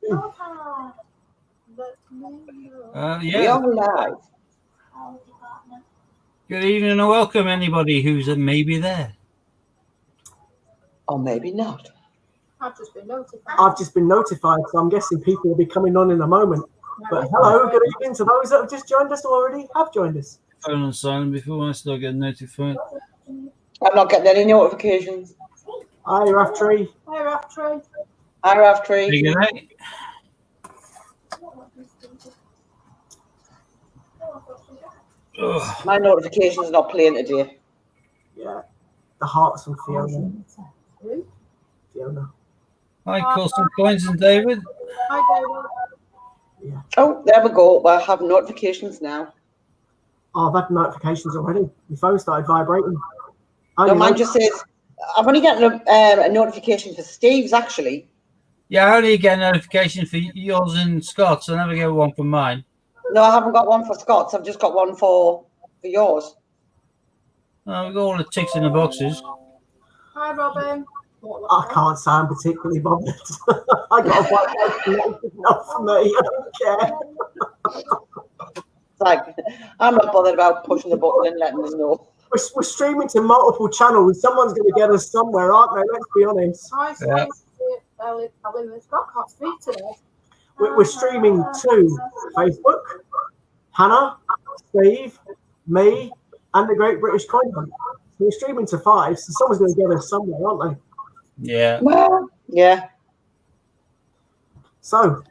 We Yeah. are live. Good evening and welcome anybody who's maybe there. Or maybe not. I've just been notified, so I'm guessing people will be coming on in a moment. But hello, good evening to those that have just joined us or already have joined us. Phone on silent before I start getting notified. I'm not getting any notifications. Hi, Raftree. Hi, Raftree. Hi, Raftree. Good night. My notification's not playing today. Yeah, the hearts from Fiona. Fiona. Hi, Colson Coins and David. Hi, David. Yeah. Oh, there we go. We'll have notifications now. Oh, I've had notifications already. My phone started vibrating. No, mine just says, I've only got a notification for Steve's, actually. Yeah, I only get a notification for yours and Scott's. I never get one from mine. No, I haven't got one for Scott's. I've just got one for yours. Oh, we've got all the ticks in the boxes. Hi, Robin. I can't sound particularly bothered. I got a white enough for me. I don't care. It's like, I'm not bothered about pushing the button and letting us know. We're streaming to multiple channels. Someone's going to get us somewhere, aren't they? Let's be honest. Hi, Yeah. We're streaming to Facebook, Hannah, Steve, me, and the Great British Coin Hunt. So we're streaming to 5, so someone's going to get us somewhere, aren't they? Yeah. Well, yeah. So,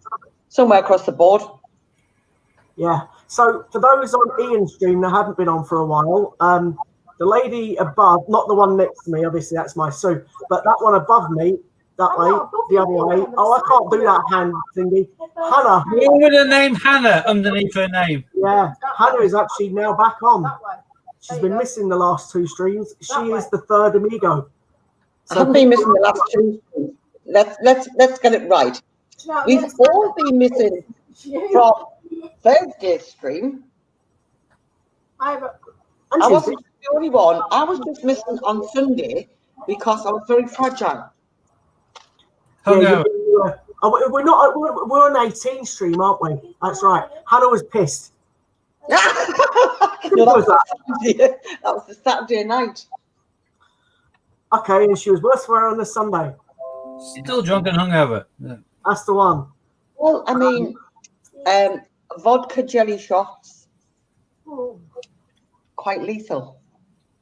somewhere across the board. Yeah. So for those on Ian's stream that haven't been on for a while, the lady above, not the one next to me, obviously that's my Sue, but that one above me, that way, the other way. Oh, I can't do that hand thingy. Hannah. With the name Hannah underneath her name. Yeah, Hannah is actually now back on. She's been missing the last 2 streams. She is the third amigo. I haven't been missing the last 2 streams. Let's get it right. We've all been missing from Thursday's stream. I wasn't the only one. I was just missing on Sunday because I was very fragile. Yeah, we're not. We're on 18 stream, aren't we? That's right. Hannah was pissed. No, that was the Saturday night. Okay, and she was worse for her on the Sunday. Still drunk and hungover. Yeah. That's the one. Well, I mean, vodka jelly shots, quite lethal.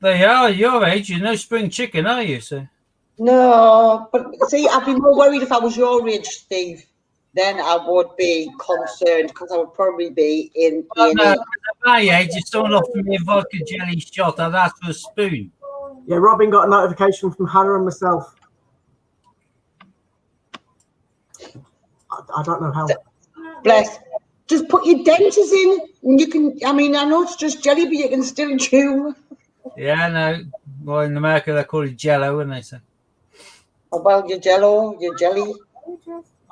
They are your age. You're no spring chicken, are you, sir? No, but see, I'd be more worried if I was your age, Steve. Then I would be concerned because I would probably be in. At my age, if someone offered me a vodka jelly shot, I'd ask for a spoon. Yeah, Robin got a notification from Hannah and myself. I don't know how. Bless. Just put your dentures in, and you can. I mean, I know it's just jelly, but you can still chew. Yeah, no. Well, in America, they call it Jello, wouldn't they, sir? Oh, well, your Jello, your jelly.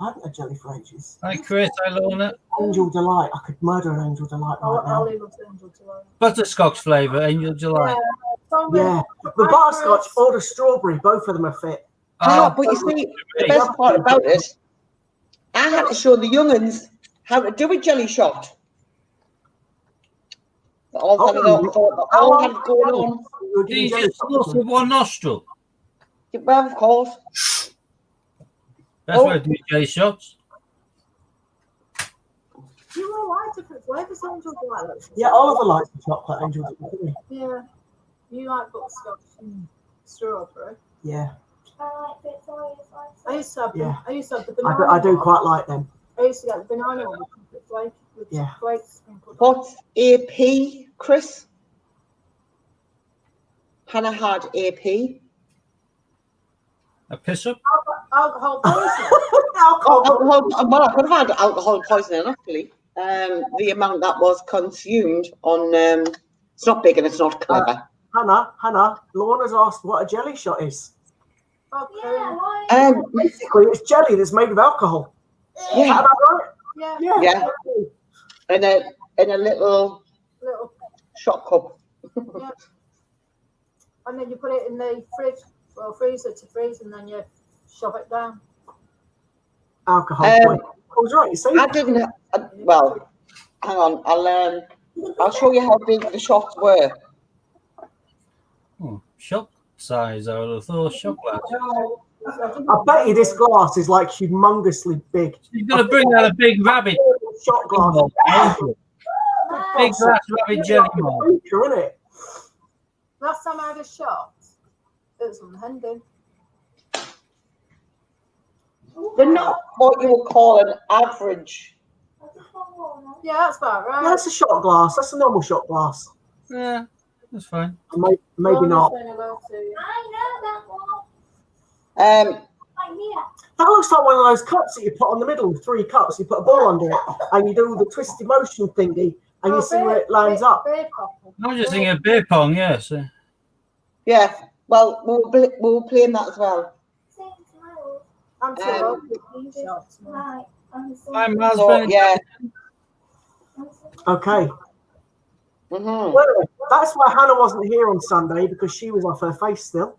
I haven't had jelly for ages. Hi, Chris. Hi, Lorna. Angel Delight. I could murder an Angel Delight right now. Angel Delight. Butterscotch flavour, Angel Delight. Yeah, the butterscotch or the strawberry, both of them are fit. Oh, but you see, the best part about it, I had to show the young'uns how to do a jelly shot. They all had it going on. Do you just snort with one nostril? Well, of course. That's why I do jelly shots. You all like different flavours, Angel Delight. Yeah, Oliver likes the chocolate Angel Delight. Yeah. You like butterscotch and strawberry. Yeah. I used to have the I banana. do quite like them. I used to get the banana one with chocolate flakes sprinkled. What's AP, Chris? Hannah had AP. A piss up? Alcohol poisoning. Well, I could have had alcohol poisoning, actually. The amount that was consumed on, it's not big and it's not clever. Hannah, Lorna's asked what a jelly shot is. Okay. Basically, it's jelly that's made of alcohol. Yeah. Is that about right? Yeah. In a little shot cup. Yeah. And then you put it in the freezer to freeze, and then you shove it down. alcohol. I was right, you see. I didn't. Well, hang on. I'll show you how big the shots were. Shot size, I would have thought. Shot glass. I bet you this glass is like humongously big. You're going to bring out a big rabbit. Shot glass. Big glass rabbit jelly mold. Isn't it? Last time I had a shot, it was from Hendon. They're not what you would call an average. Yeah, that's about right. Yeah, that's a shot glass. That's a normal shot glass. Yeah, that's fine. Maybe not. That looks like one of those cups that you put on the middle, 3 cups. You put a ball under it, and you do the twisty motion thingy, and you see where it lines up. I'm just thinking of beer pong, yes. Yeah. Well, we'll play in that as well. I'm too old for these shots. I'm Miles So, Bennett. yeah. Okay. Mm-hmm. Well, that's why Hannah wasn't here on Sunday, because she was off her face still.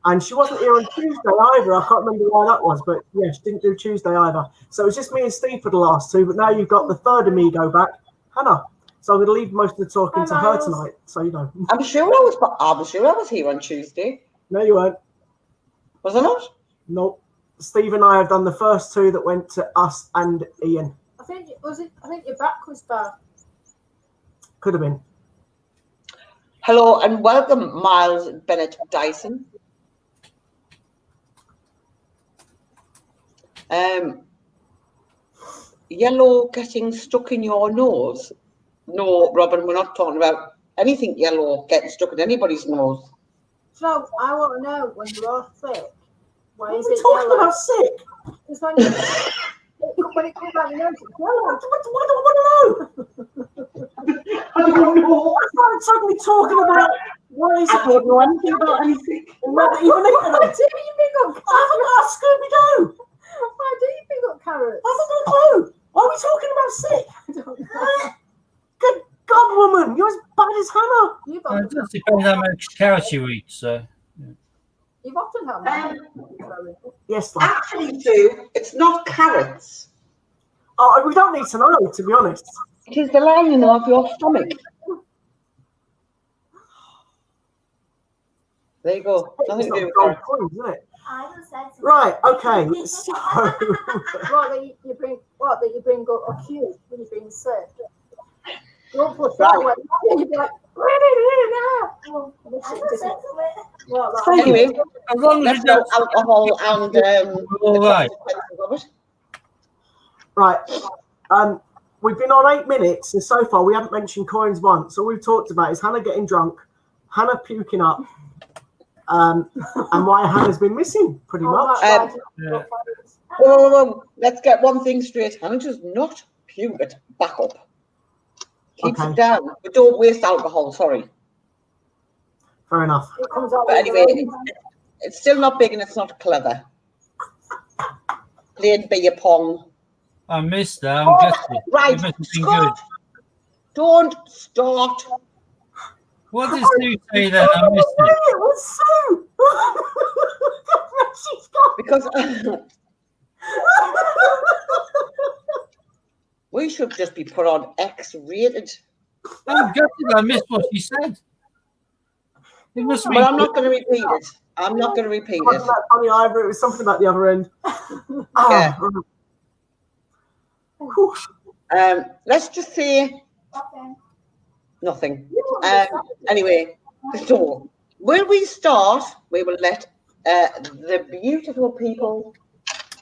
And she wasn't here on Tuesday either. I can't remember why that was, but yeah, she didn't do Tuesday either. So it was just me and Steve for the last 2, but now you've got the third amigo back, Hannah. So I'm going to leave most of the talking to her tonight, so you know. I'm sure I was here on Tuesday. No, you weren't. Was I not? Nope. Steve and I have done the first 2 that went to us and Ian. I think your back was bad. Could have been. Hello and welcome, Miles Bennett Dyson. Yellow getting stuck in your nose? No, Robin, we're not talking about anything yellow getting stuck in anybody's nose. So I want to know, when you are sick, why is We're it talking yellow? about sick. Because when it comes out your nose, it's yellow. What do I want to know? I don't know. I started suddenly talking about why is it. I don't know anything about anything. Not even Why do you pick up I haven't got a Scooby-Doo. Why do you pick up carrots? I haven't got a clue. Why are we talking about sick? I don't know. Good God, woman, you're as bad as Hannah. You've It often, does depend how much carrots you eat, so. you've often had that. Yes, love. Actually, Sue, it's not carrots. Oh, we don't need to know, to be honest. It is the lining of your stomach. There you go. Nothing to do with Gold carrots. coins, isn't it? Right, okay. So, What that you bring up a cue when you're being sick. Don't push that way. You'd be like, where did it now? Anyway, As long as let's you go don't. alcohol and All right. right. We've been on 8 minutes, and so far we haven't mentioned coins once. All we've talked about is Hannah getting drunk, Hannah puking up, and why Hannah's been missing, pretty much. Yeah. Whoa. Let's get one thing straight. Hannah does not puke it back up. Keeps Okay. it down. But don't waste alcohol, sorry. Fair enough. But anyway, it's still not big and it's not clever. Playing beer pong. I missed that. I'm guessing. Right, It must have been good. Scott, don't start. What did Sue say then? I missed it. It was Sue. She's got. Because we should just be put on X-rated. I'm gutted. I missed what she said. It must be. But I'm not going to repeat it. I'm not going to repeat It wasn't it. that funny either. It was something about the other end. Yeah. Whew. Let's just say nothing. Anyway, so when we start, we will let the beautiful people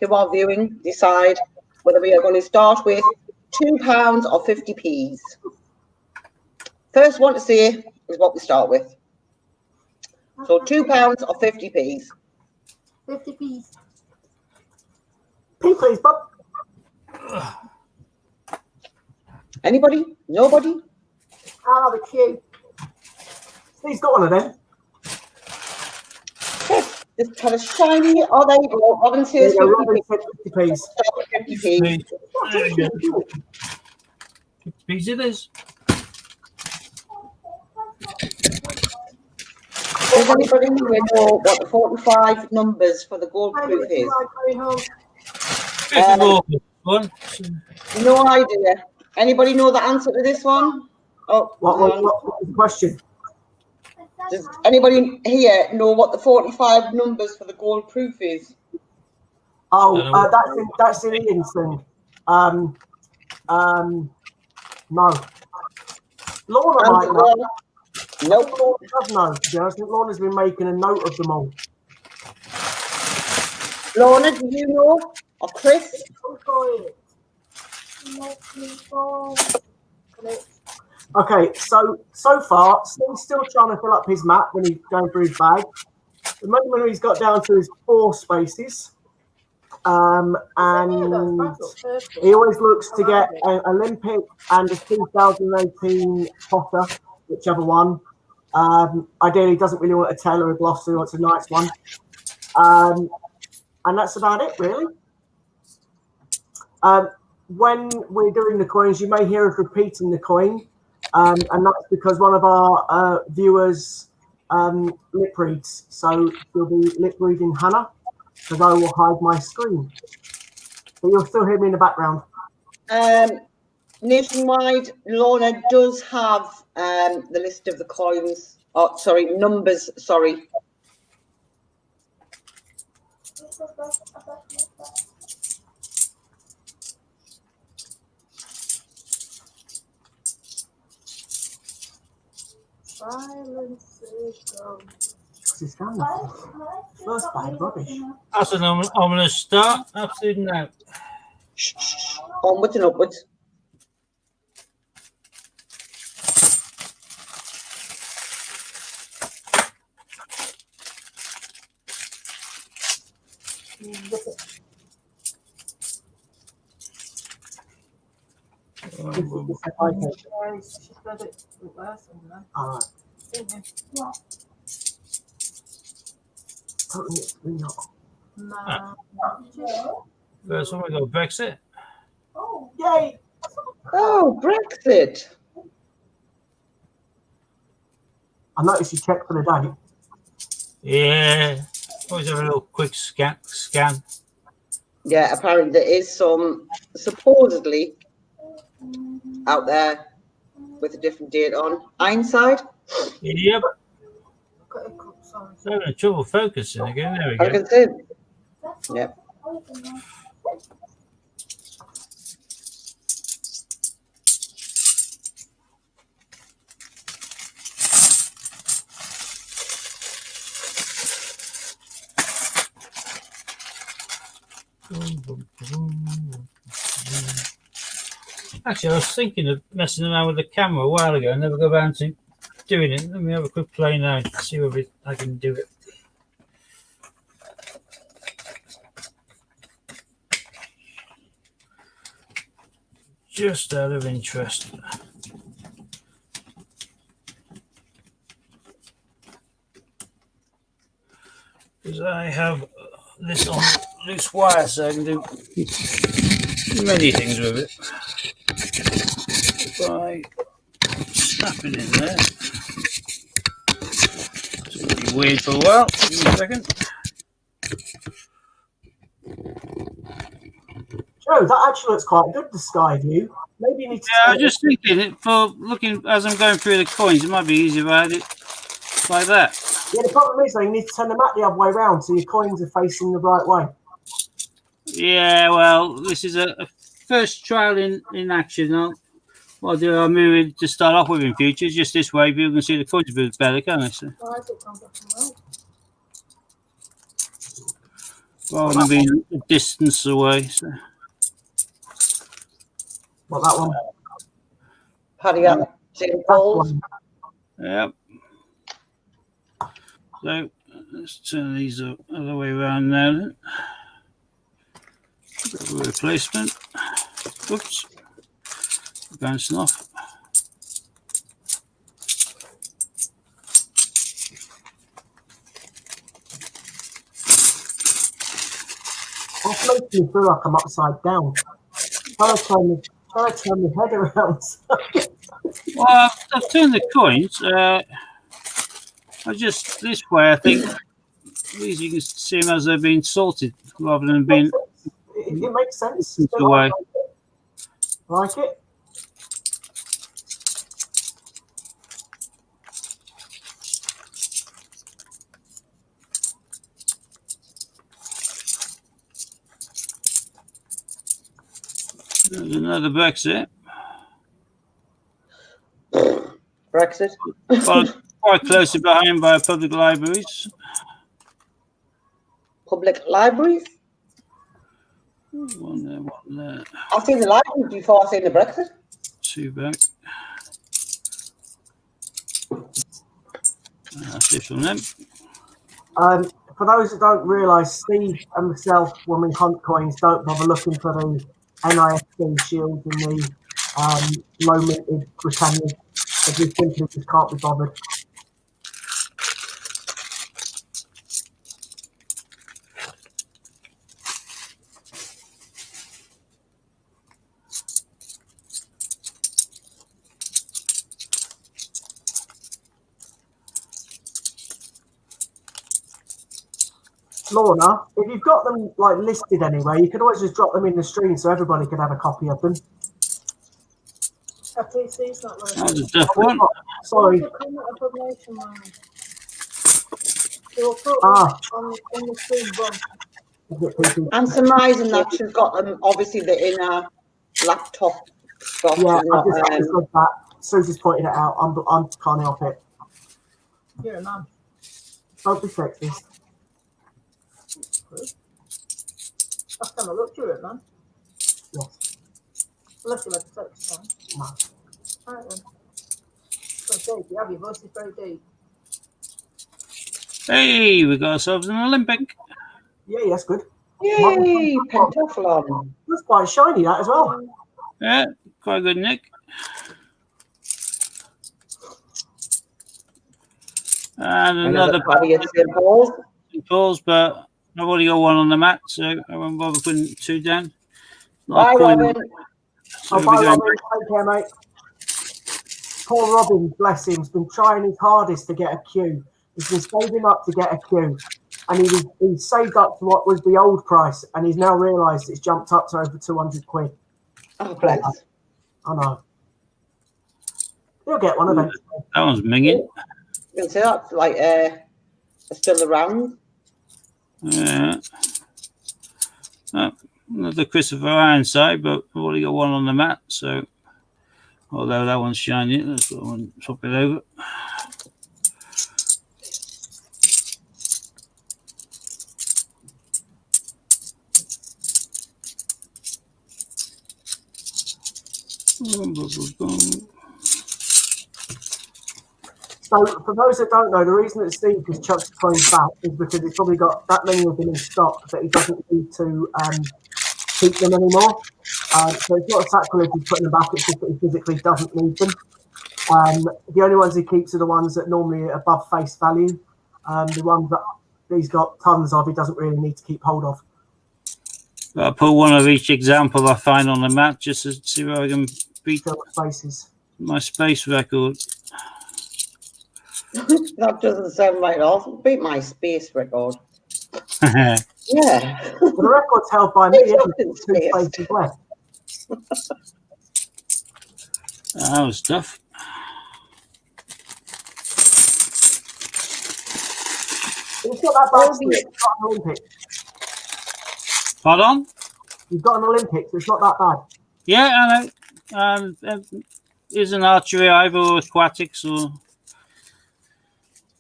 who are viewing decide whether we are going to start with £2 or 50p's. First one to say is what we start with. So £2 or 50p's. 50p's. P, please, Bob. Anybody? Nobody? I'll have a cue. Steve's got one of them. Yes. Just tell us shiny. Oh, there you go. Robin There says you go, Robin 50p. said 50p's. Start with 50p's. There you go. 50p's it is. Does anybody know what the 45 numbers for the gold I proof would is? like going home. 5th of August one. No idea. Anybody know the answer to this one? Oh, What was the question? does anybody here know what the 45 numbers for the gold proof is? Oh, that's in Ian's thing. No. Lorna might know. Nope. Lorna does know. To be honest, I think Lorna's been making a note of them all. Lorna, do you know? Or Chris? Okay, so far, Steve's still trying to fill up his map when he's going through his bag. The moment he's got down to his 4 spaces. And he always looks to get an Olympic and a 2018 Potter, whichever one. Ideally, he doesn't really want a Taylor or a Gloucester, he wants a nice one. And that's about it, really. When we're doing the coins, you may hear us repeating the coin. And that's because one of our viewers lip reads. So you'll be lip reading Hannah, because I will hide my screen. But you'll still hear me in the background. Nationwide, Lorna does have the list of the coins. Oh, sorry, numbers, sorry. First bag rubbish. That's an ominous start. Absolutely no. Onwards and upwards. First one we got Brexit. Yay! Oh, Brexit. I noticed you checked for the date. Yeah. Always have a little quick scan. Yeah, apparently there is some supposedly out there with a different date on. Ironside? Yep. So having trouble focusing again. There we I go. can see. Yep. Actually, I was thinking of messing around with the camera a while ago and never go around to doing it. Let me have a quick play now and see whether I can do it. Just out of interest. Because I have this on loose wire, so I can do many things with it. By snapping in there. It's going to be weird for a while. Give me a second. Joe, that actually looks quite good, the sky view. Maybe you need to. Yeah, I was just thinking it for looking as I'm going through the coins. It might be easier if I had it like that. Yeah, the problem is though, you need to turn the mat the other way around so your coins are facing the right way. Yeah, well, this is a first trial in action. I'll do. I'll move it to start off with in future. Just this way, people can see the coins a bit better, can't they? So, rather than being a distance away. So. What, that one? Paddy up, St. Paul's. Yep. So let's turn these the other way around now. Then. Replacement. Oops. Bouncing off. What's making me feel like I'm upside down? Trying to turn my head around. Well, I've turned the coins. I just this way. I think these you can see them as they're being salted rather than being. It makes sense. It's the way. Like it? There's another Brexit. Brexit. Quite closely behind by public libraries. Public libraries. One there. I've seen the libraries before I've seen the Brexit. Two back. That's it from them. For those that don't realise, Steve and myself, when we hunt coins, don't bother looking for the NISC shields and the low minted Britannia. As we simply just can't be bothered. Lorna, if you've got them like listed anywhere, you could always just drop them in the stream so everybody could have a copy of them. FTC's not like That was a tough one. Sorry. On the stream, one. I'm surmising that she's got them, obviously, the inner laptop stuff. Yeah, and not, I just read that. Susie's pointed it out. I can't help it. You're a man. Don't be sexist. Last time I looked at it, man. Yes. Unless you had sex time. No. Alright then. Very deep. You have your voice is very deep. Hey, we got ourselves an Olympic. Yeah, that's good. Yay, pentathlon. That's quite shiny, that as well. Yeah, quite good, Nick. And another party at St. Paul's. Paul's, but I've already got one on the mat, so I won't bother putting two down. Bye, Robin. So Bye, Robin. Take care, mate. Poor Robin, bless him, has been trying his hardest to get a queue. He's been saving up to get a queue. And he saved up to what was the old price, and he's now realised it's jumped up to over 200 quid. Oh, bless. I know. He'll get one eventually. that one's minging. You can say that's like still around. Yeah. Oh, another Christopher Ironside, but I've already got one on the mat, so although that one's shiny, let's go and swap it over. So, for those that don't know, the reason that Steve has chucked the coins back is because he's probably got that many of them in stock that he doesn't need to keep them anymore. So it's not a sacrilege he's putting them back, it's just that he physically doesn't need them. The only ones he keeps are the ones that normally are above face value. The ones that he's got tons of, he doesn't really need to keep hold of. I'll put one of each example I find on the mat just to see where I can beat Spaces. my space record. That doesn't sound right at all. Beat my space record. That Yeah. Well, the record's held by me. It's It's not in 2 space. spaces left. was tough. It's not that bad. Steve. You've got an Olympics. Pardon? You've got an Olympics. It's not that bad. Yeah, I know. Isn't archery either, or aquatics or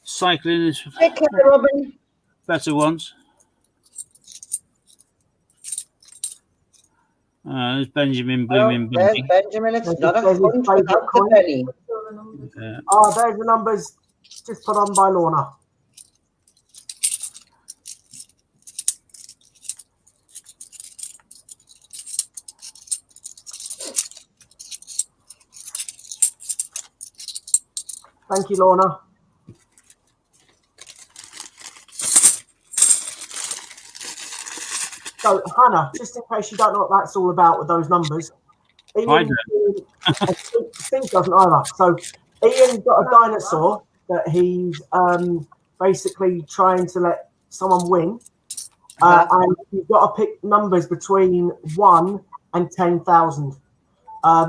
cycling is Take care, Robin. better ones. There's Benjamin blooming There's Bunty. Benjamin. It's not a There's his hunt favourite without the coin. penny. Yeah. Oh, there's the numbers just put on by Lorna. Thank you, Lorna. So, Hannah, just in case you don't know what that's all about with those numbers, I Steve doesn't either. So, Ian's got a dinosaur that he's basically trying to let someone win, And you've got to pick numbers between 1 and 10,000.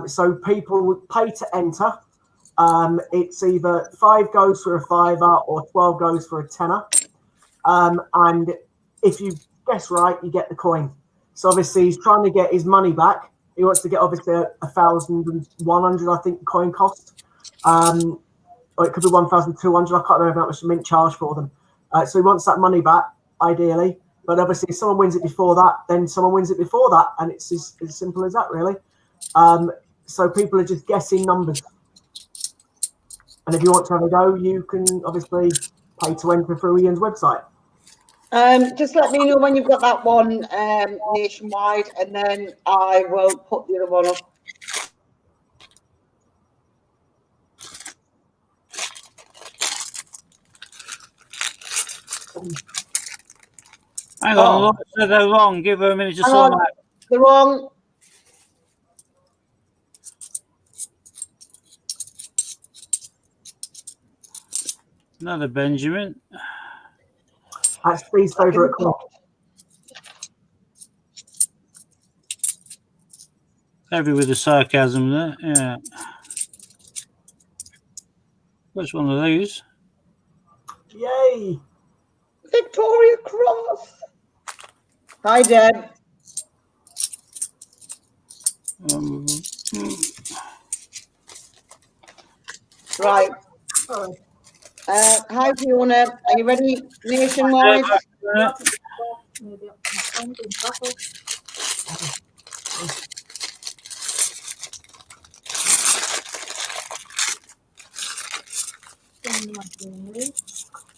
So people would pay to enter. It's either 5 goes for a £5 or 12 goes for a tenner. And if you guess right, you get the coin. So obviously he's trying to get his money back. He wants to get obviously 1,100, I think, the coin cost. Or it could be 1,200. I can't remember how much the mint charge for them. So he wants that money back, ideally. But obviously, if someone wins it before that, then someone wins it before that, and it's as simple as that, really. So people are just guessing numbers. And if you want to have a go, you can obviously pay to enter through Ian's website. Just let me know when you've got that one nationwide, and then I will put the other one up. Hang on, look, so they're wrong. Give her a minute to sort out. They're wrong. Another Benjamin. That's Steve's favourite club. Heavy with the sarcasm there. Yeah. Which one of these? Yay! Victoria Cross. Hi, Deb. Right. Hi, Fiona. Are you ready? Nationwide.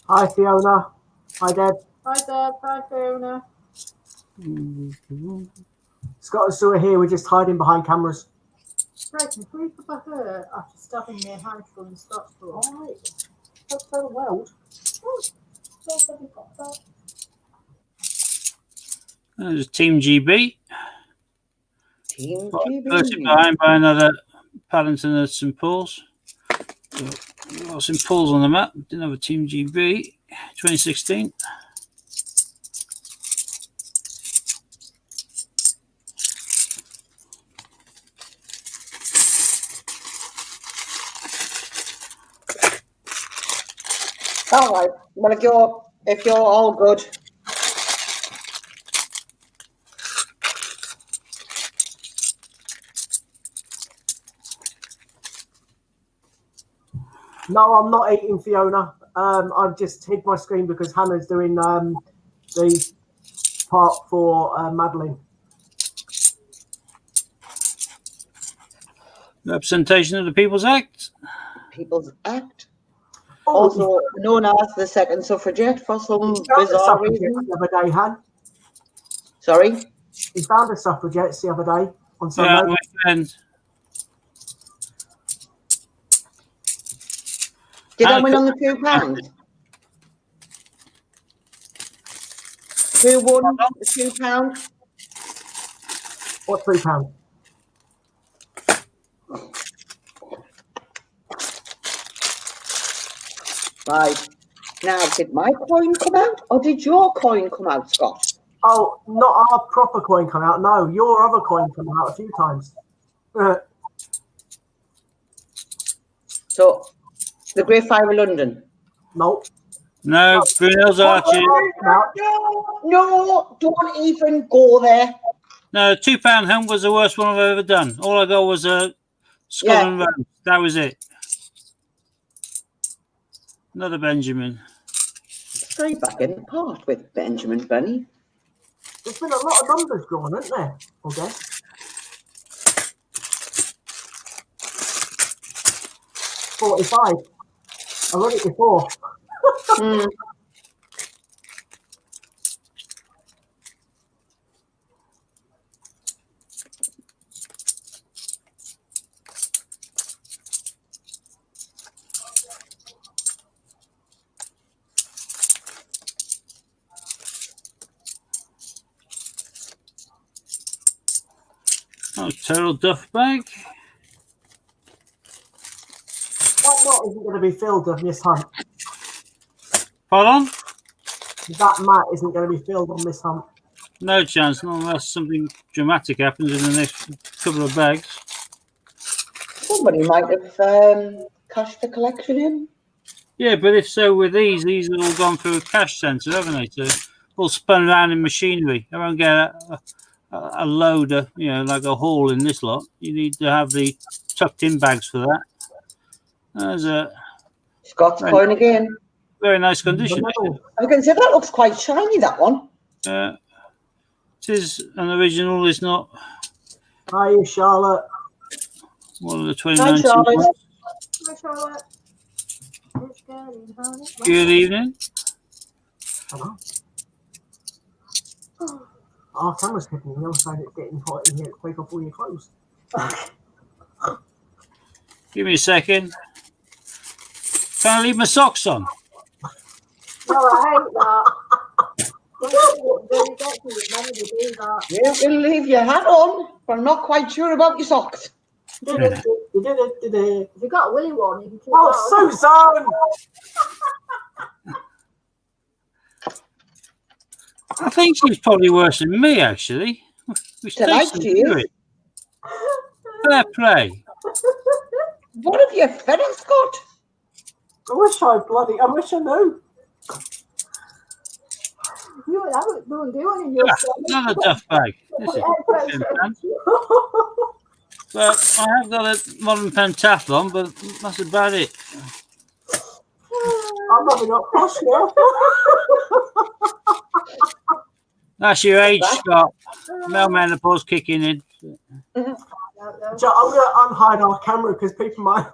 Hi, Fiona. Hi, Deb. Hi, Deb. Hi, Fiona. Scott and Sue are here. We're just hiding behind cameras. Right, and who could I hurt after stabbing their house from Scottsboro? All right. That's so well. There's Team GB. Team First behind by another Paddington at St Paul's. St Paul's on the map. Didn't have a Team GB. 2016. All right. Well, if you're all good. No, I'm not eating, Fiona. I've just hid my screen because Hannah's doing the part for Madeline. Representation of the People's Act. People's Act. Oh, Also known as the second suffragette for some bizarre reason. The other day, Han. Sorry? He found a suffragettes the other day on Sunday. Yeah, weekend. Did I win on the £2? Who won the £2? What £3? Right. Now, did my coin come out or did your coin come out, Scott? Oh, not our proper coin come out. No, your other coin come out a few times. So, the Great Fire of London. Nope. No, Brunel's Archie. No, don't even go there. No, £2 home was the worst one I've ever done. All I got was a Scotland Road. That was it. Another Benjamin. Straight back in the part with Benjamin Bunny. There's been a lot of numbers drawn, isn't there? Okay. $45. I read it before. Oh, total duff bag. That lot isn't going to be filled of Miss Hunt. Pardon? that mat isn't going to be filled on this hunt. No chance, not unless something dramatic happens in the next couple of bags. Somebody might have cashed the collection in. Yeah, but if so, with these have all gone through a cash centre, haven't they? So all spun around in machinery. I won't get a loader, like a haul in this lot. You need to have the tucked in bags for that. There's a Scott's coin again. very nice condition. I can say that looks quite shiny, that one. It is an original, it's not Hi, Charlotte. one of the Hi, 2019 Charlotte. ones. Hi, Charlotte. It's going, honey. Good evening. Hello. Our camera's kicking in. You're saying it's getting hot in here to take off all your clothes. Give me a second. Can I leave my socks on? No, I hate that. You can leave your hat on, but I'm not quite sure about your socks. If you got a willy one, you can keep Oh, that. Susan! I think she's probably worse than me, actually. Which Tonight takes some she is. spirit. Fair play. What have you fed her, Scott? I wish I knew. You wouldn't do any of your stuff. Another duff bag. This is but I have got a modern pentathlon, but that's about it. I'm having a posh now. That's your age, Scott. Male menopause kicking in. I'm going to unhide our camera because people might.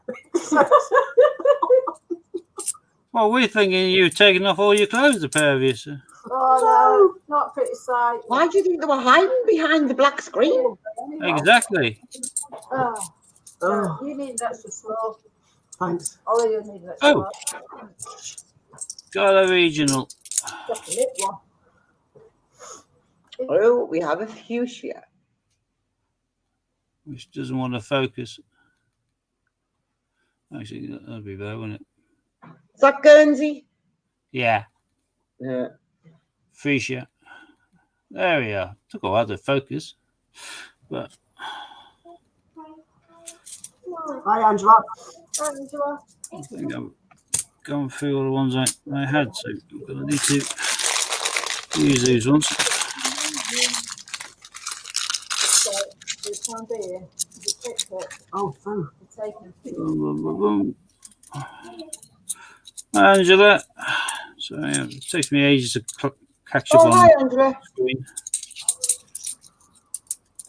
Well, we're thinking you've taken off all your clothes, a pair of you. So. Oh, no, not pretty sight. Why do you think they were hiding behind the black screen? Exactly. Oh, you need an extra slow. Thanks. Oh, you need an extra Got a regional. Just a little one. Oh, we have a fuchsia. Which doesn't want to focus. Actually, that'd be better, wouldn't it? Is that Guernsey? Yeah. Yeah. Fuchsia. There we are. Took a while to focus. But Hi, Angela. Angela. I think I've gone through all the ones I had, so I'm going to need to use these ones. So, this one there, you picked it, Oh, thanks. you're taking it. Angela. Sorry, it takes me ages to catch up Oh, on hi, Angela. the screen.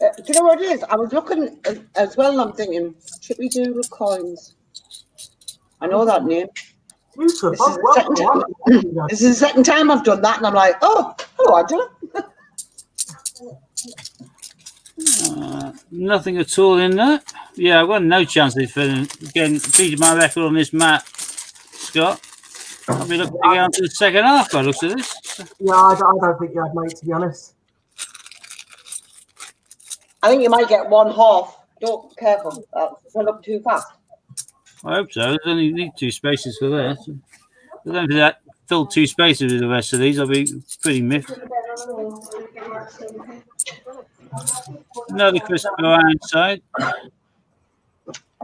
Do you know what it is? I was looking as well, and I'm thinking, Chippy Doodle Coins. I know that name. YouTube. This is the second time I've done that, and I'm like, oh, hello, Angela. Nothing at all in that. Yeah, I've got no chance of getting beating my record on this mat, Scott. I'll be looking to get on to the second half by the looks of this. Yeah, I don't think you had, mate, to be honest. I think you might get one half. Don't careful. Fill up too fast. I hope so. There's only need 2 spaces for that. So if I don't think that fill 2 spaces with the rest of these, I'll be pretty miffed. Another Christopher Ironside.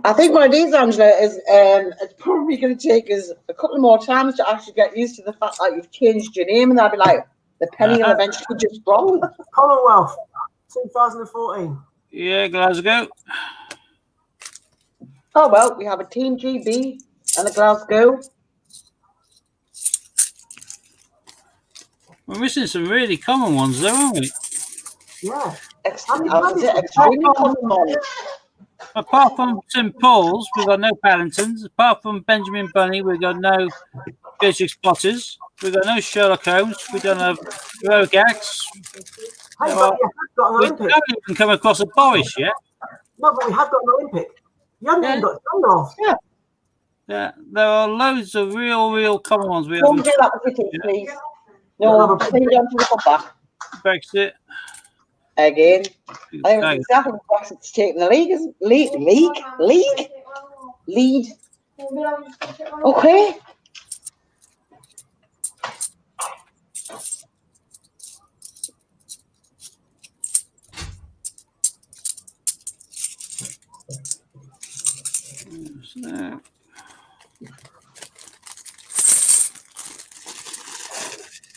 I think what it is, Angela, is it's probably going to take us a couple more times to actually get used to the fact that you've changed your name, and I'll be like, the penny will eventually just drop. Commonwealth, 2014. Yeah, Glasgow. Oh, well, we have a Team GB and a Glasgow. We're missing some really common ones, though, aren't we? Yeah. Extremely common one. Apart from St Paul's, we've got no Paddingtons. Apart from Benjamin Bunny, we've got no Beatrix Potters. We've got no Sherlock Holmes. We don't have Rogax. Hey, but you have got an We Olympic. haven't even come across a Boris yet. No, but we have got an Olympic. You haven't even got Gandalf. Yeah, there are loads of real common ones. We Don't haven't. do that with it, please. No, take it down to the back. Brexit. Again. I think it's exactly what Brexit's taking the lead. Lead. Okay. So,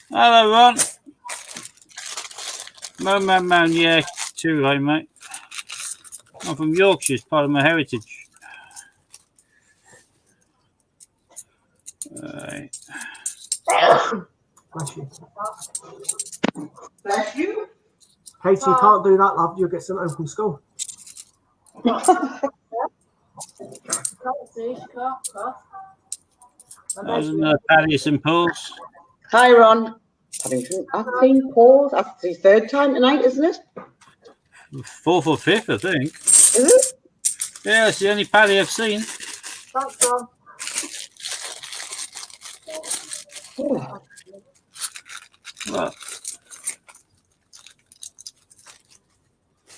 hello, Ron. Man, yeah, too right, mate. I'm from Yorkshire, it's part of my heritage. Right. Bless you. Bless you. Katie, you can't do that, love. You'll get sent home from school. Can't see, she can't cough. There's another Paddy St Paul's. Hi, Ron. I've seen Paul's. That's the third time tonight, isn't it? Fourth or fifth, I think. Is it? Yeah, it's the only Paddy I've seen. Thanks, Ron. Oh, Well,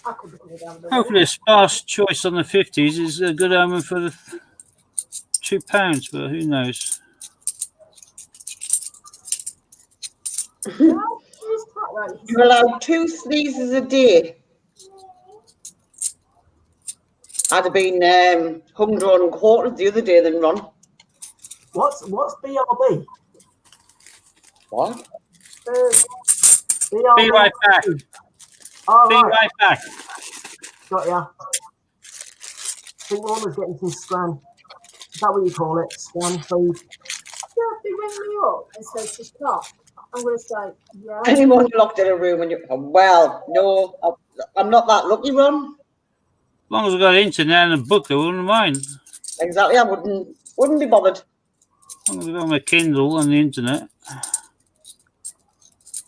I could be coming down the hopefully a sparse choice on the 50s is a good omen for the £2, but who knows? No, she's quite right. you're allowed 2 sneezes a day. I'd have been humdrum and quartered the other day than Ron. What's BRB? What? BRB. Be right back. Oh, Be right. right back. Got ya. I think Lorna's getting some scran. Is that what you call it? Scran food? If they ring me up and say she's coughed, I'm going to say, yeah. Anyone locked in a room and you, well, no, I'm not that lucky, Ron. As long as I've got internet and a book, I wouldn't mind. Exactly, I wouldn't be bothered. As long as I've got my Kindle and the internet.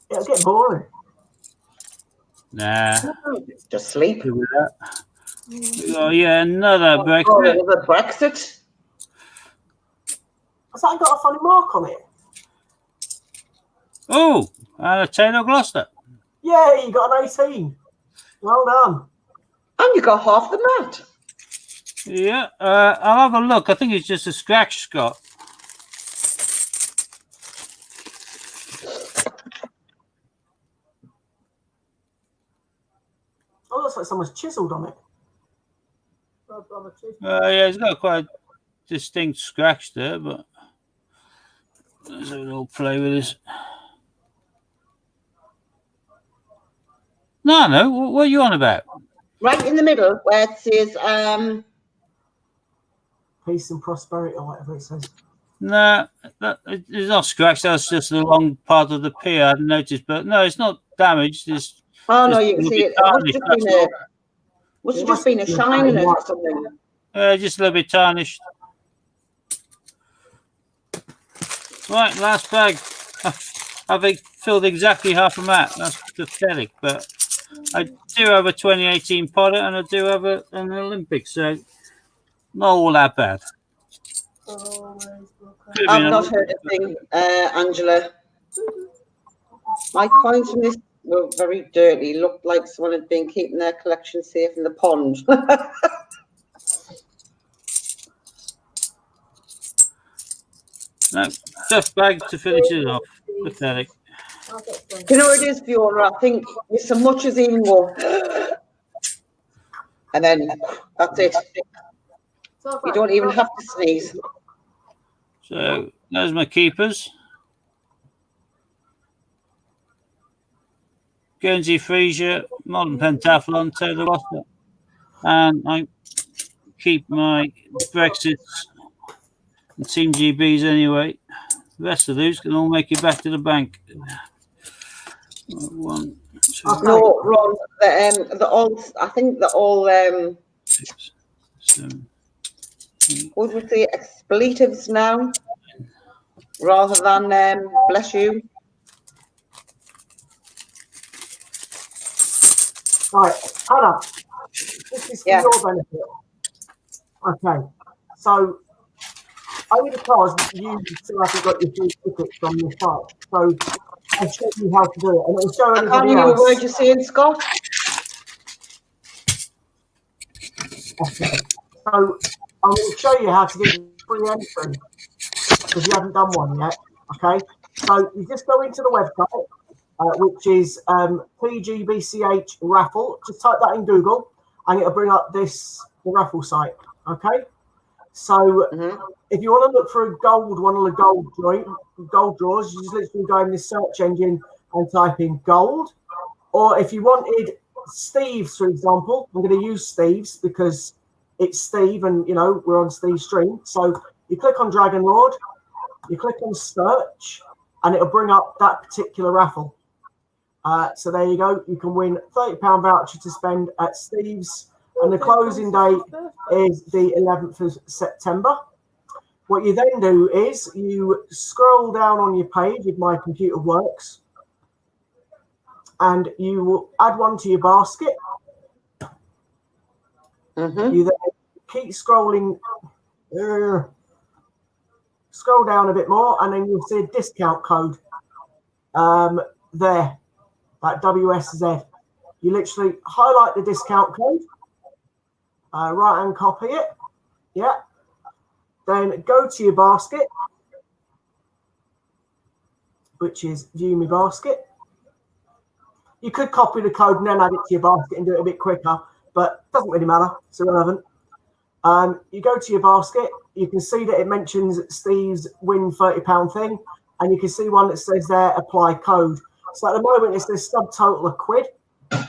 It'll get boring. Nah, Just sleep. good with that. Oh, yeah, another Oh, Brexit. another Brexit. Has that got a funny mark on it? Oh, and a Taylor Gloucester. Yeah, you got an 18. Well done. And you got half the mat. Yeah, I'll have a look. I think it's just a scratch, Scott. Oh, looks like someone's chiseled on it. Yeah, it's got quite a distinct scratch there, but let's have a little play with this. No, what are you on about? Right in the middle where it says, Peace and prosperity, or whatever it says. No, it's not scratched. That's just the long part of the P. I hadn't noticed, but no, it's not damaged. It's oh no, just you a can little see bit it. It tarnished, must have just been a shine in it or something. just a little bit tarnished. Right, last bag. I've filled exactly half a mat. That's pathetic, but I do have a 2018 Potter and I do have an Olympic, so not all that bad. I've not heard a thing, Angela. My coins from this were very dirty. Looked like someone had been keeping their collection safe in the pond. No, tough bag to finish it off. Pathetic. You know what it is, Fiona? I think with so much as even go, and then that's it. You don't even have to sneeze. So there's my keepers. Guernsey Frasier, Modern Pentathlon, Taylor Gloucester. And I keep my Brexits and Team GBs anyway. The rest of those can all make it back to the bank. 1, 2, No, Ron. The all. I think they're all. 6, 7, 8. What would we say? Expletives now, rather than bless you. Right, Hannah, this is for Yeah. your benefit. Okay, so only because you still haven't got your free tickets from your site, so I'll show you how to do it, and it'll show I can't everybody hear a else. word you're saying, Scott. Okay. So I'm going to show you how to get your free entry because you haven't done one yet. Okay. So you just go into the website, which is PGBCH raffle. Just type that in Google, and it'll bring up the raffle site. Okay. So if you want to look for one of the gold draws, you just literally go in this search engine and type in gold. Or if you wanted Steve's, for example, I'm going to use Steve's because it's Steve, and we're on Steve's stream. So you click on Dragon Lord, you click on search, and it'll bring up that particular raffle. So there you go. You can win £30 voucher to spend at Steve's, and the closing date is the 11th of September. What you then do is you scroll down on your page if my computer works, and you will add one to your basket. You then keep scrolling, scroll down a bit more, and then you'll see a discount code there, like WSZ. You literally highlight the discount code, right and copy it. Yeah. Then go to your basket, which is view my basket. You could copy the code and then add it to your basket and do it a bit quicker, but it doesn't really matter. It's irrelevant. You go to your basket. You can see that it mentions Steve's win £30 thing, and you can see one that says there, apply code. So at the moment, it's this subtotal of £1.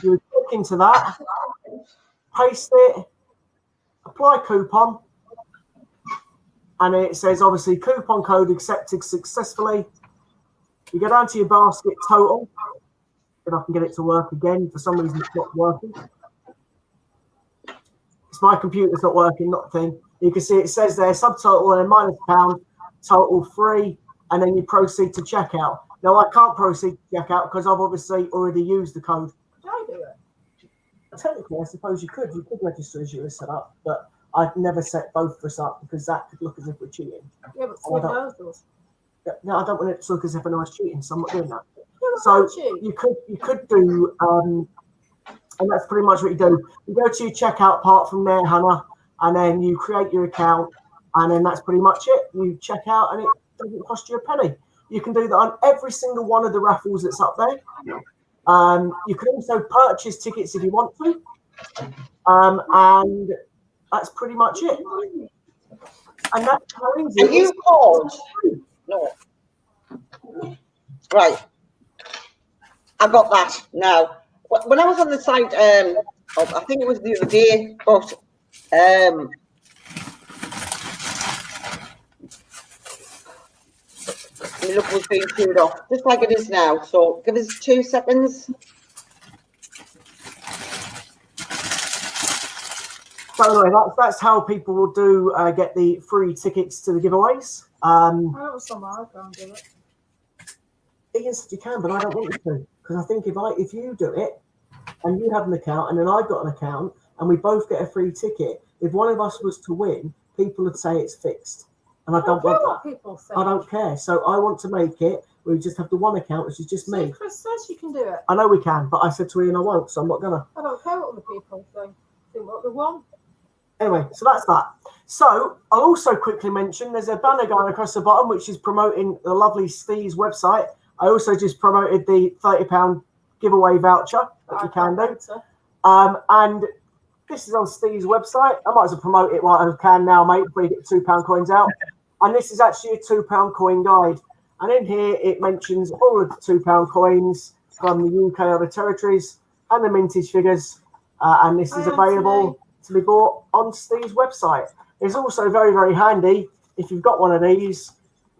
You would click into that, paste it, apply coupon, and it says, obviously, coupon code accepted successfully. You go down to your basket total. If I can get it to work again. For some reason, it's not working. It's my computer's not working, not the thing. You can see it says there, subtotal and then £-, total free, and then you proceed to checkout. Now, I can't proceed to checkout because I've obviously already used the code. Did I do it? Technically, I suppose you could. You could register as you were set up, but I'd never set both of us up because that could look as if we're cheating. Yeah, but Steve knows those. No, I don't want it to look as if I know I was cheating, so I'm not doing that. Yeah, so you could do, and that's pretty much what you do. You go to your checkout part from there, Hannah, and then you create your account, and then that's pretty much it. You check out, and it doesn't cost you a penny. You can do that on every single one of the raffles that's up there. You can also purchase tickets if you want to, and that's pretty much it. And that's crazy. Are you called? No. Right. I got that now. When I was on the site, I think it was the other day, but the look was being turned off, just like it is now. So give us 2 seconds. So anyway, that's how people will do get the free tickets to the giveaways. I know somehow I can't do it. Yes, you can, but I don't want you to, because I think if you do it and you have an account and then I've got an account and we both get a free ticket, if one of us was to win, people would say it's fixed, and I don't want that. People say. I don't care. So I want to make it where we just have the one account, which is just me. Chris says you can do it. I know we can, but I said to Ian I won't, so I'm not gonna. I don't care what the people think. Think what they want. Anyway, so that's that. So I'll also quickly mention there's a banner going across the bottom which is promoting the lovely Steve's website. I also just promoted the £30 giveaway voucher that you can do. And this is on Steve's website. I might as well promote it while I can now, mate, before you get £2 coins out. And this is actually a £2 coin guide. And in here it mentions all of the £2 coins from the UK other territories and the mintage figures. And this is available to be bought on Steve's website. It's also very, very handy if you've got one of these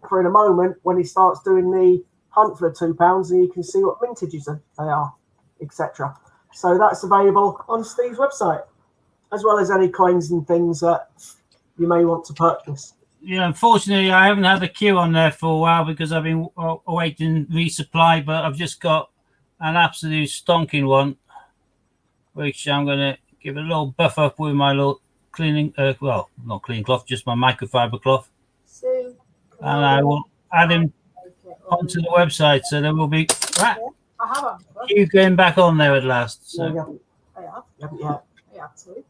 for in a moment when he starts doing the hunt for the £2 and you can see what mintages they are, etc. So that's available on Steve's website, as well as any coins and things that you may want to purchase. Yeah, unfortunately, I haven't had a queue on there for a while because I've been awaiting resupply, but I've just got an absolute stonking one, which I'm going to give a little buff up with my little cleaning, well, not cleaning cloth, just my microfiber cloth. So, and I will add him onto the website, so there will be queue going back on there at last. So I have. Yeah. I have to.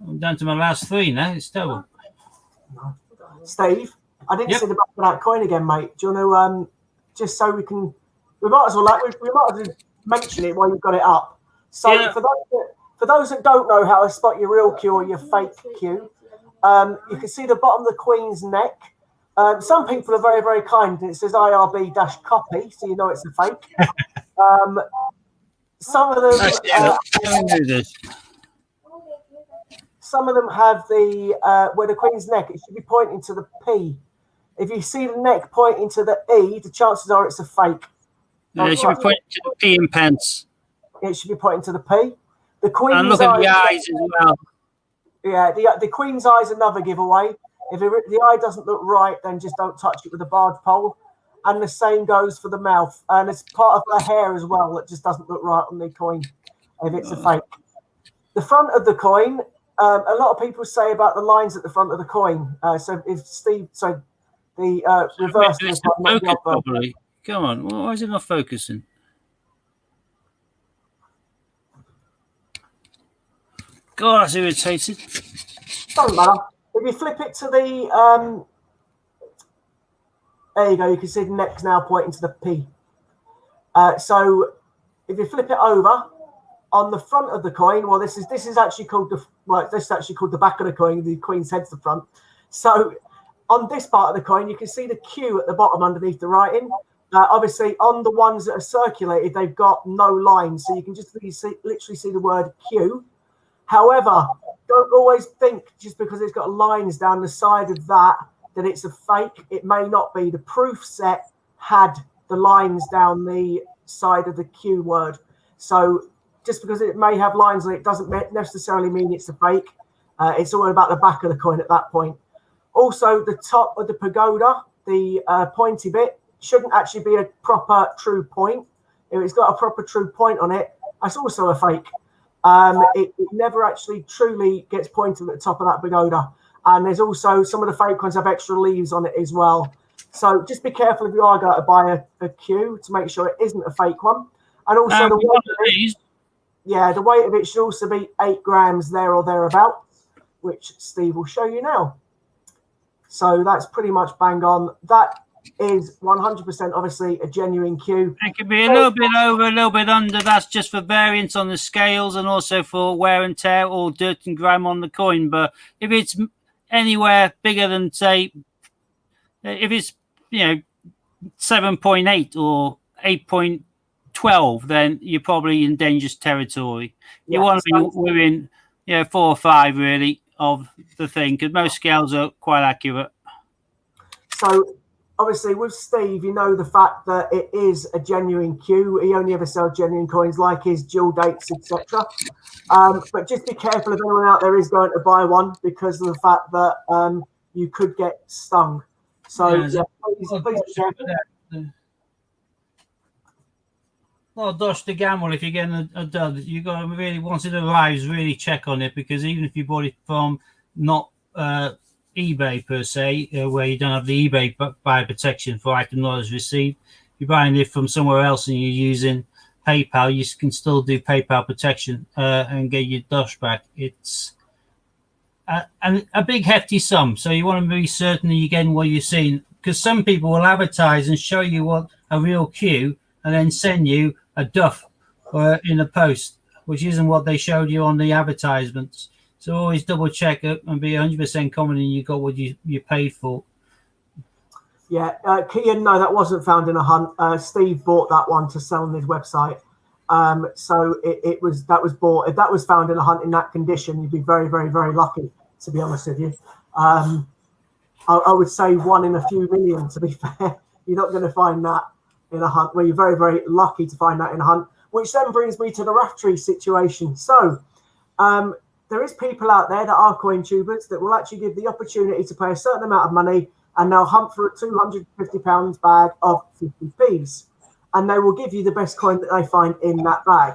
I'm down to my last 3 now. It's terrible. Steve, I didn't see the back of that coin again, mate. Do you want just so we might as well mention it while you've got it up. So Yeah. for those that don't know how to spot your real queue or your fake queue, you can see the bottom of the Queen's neck. Some people are very, very kind, and it says IRB-copy, so you know it's a fake. Some of them, some of them have the where the Queen's neck. It should be pointing to the P. If you see the neck pointing to the E, the chances are it's a fake. Yeah, it should be pointing to the P and pence. It should be pointing to the P. The Queen's And look at the eyes as well. Yeah, the Queen's eye is another giveaway. If the eye doesn't look right, then just don't touch it with a barge pole. And the same goes for the mouth. And it's part of the hair as well that just doesn't look right on the coin if it's a fake. The front of the coin, a lot of people say about the lines at the front of the coin. So if Steve, so the reverse is not the properly. Come on, why is it not focusing? God, that's irritated. Doesn't matter. If you flip it to the there you go. You can see the neck's now pointing to the P. So if you flip it over on the front of the coin, well, this is actually called the back of the coin. The Queen's head's the front. So on this part of the coin, you can see the Q at the bottom underneath the writing. Obviously, on the ones that are circulated, they've got no lines, so you can just literally see the word Q. However, don't always think just because it's got lines down the side of that it's a fake. It may not be. The proof set had the lines down the side of the Q word. So just because it may have lines on it doesn't necessarily mean it's a fake. It's all about the back of the coin at that point. Also, the top of the pagoda, the pointy bit, shouldn't actually be a proper true point. If it's got a proper true point on it, that's also a fake. It never actually truly gets pointed at the top of that pagoda. And there's also some of the fake ones have extra leaves on it as well. So just be careful if you are going to buy a Q to make sure it isn't a fake one. And also the weight of it should also be 8 grams there or thereabouts, which Steve will show you now. So that's pretty much bang on. That is 100% obviously a genuine Q. It could be a little bit over, a little bit under. That's just for variance on the scales and also for wear and tear or dirt and grime on the coin. But if it's anywhere bigger than, say, if it's 7.8 or 8.12, then you're probably in dangerous territory. You want to be within 4 or 5 really of the thing, because most scales are quite accurate. So obviously with Steve, you know the fact that it is a genuine Q. He only ever sells genuine coins like his dual dates, etc. But just be careful if anyone out there is going to buy one because of the fact that you could get stung. So please be careful. Well, dodge the gamble if you're getting a dud. You got to really, once it arrives, really check on it, because even if you bought it from not eBay per se, where you don't have the eBay buyer protection for item not as received, you're buying it from somewhere else and you're using PayPal, you can still do PayPal protection and get your dosh back. It's a big hefty sum, so you want to be certain that you're getting what you're seeing, because some people will advertise and show you what a real Q and then send you a duff in a post, which isn't what they showed you on the advertisements. So always double check it and be 100% confident you got what you paid for. Yeah, Kian, no, that wasn't found in a hunt. Steve bought that one to sell on his website. So that was bought. If that was found in a hunt in that condition, you'd be very, very, very lucky, to be honest with you. I would say 1 in a few million, to be fair. You're not going to find that in a hunt. Well, you're very, very lucky to find that in a hunt, which then brings me to the Raftree situation. So there is people out there that are coin tubers that will actually give the opportunity to pay a certain amount of money and they'll hunt for a £250 bag of 50p's. And they will give you the best coin that they find in that bag.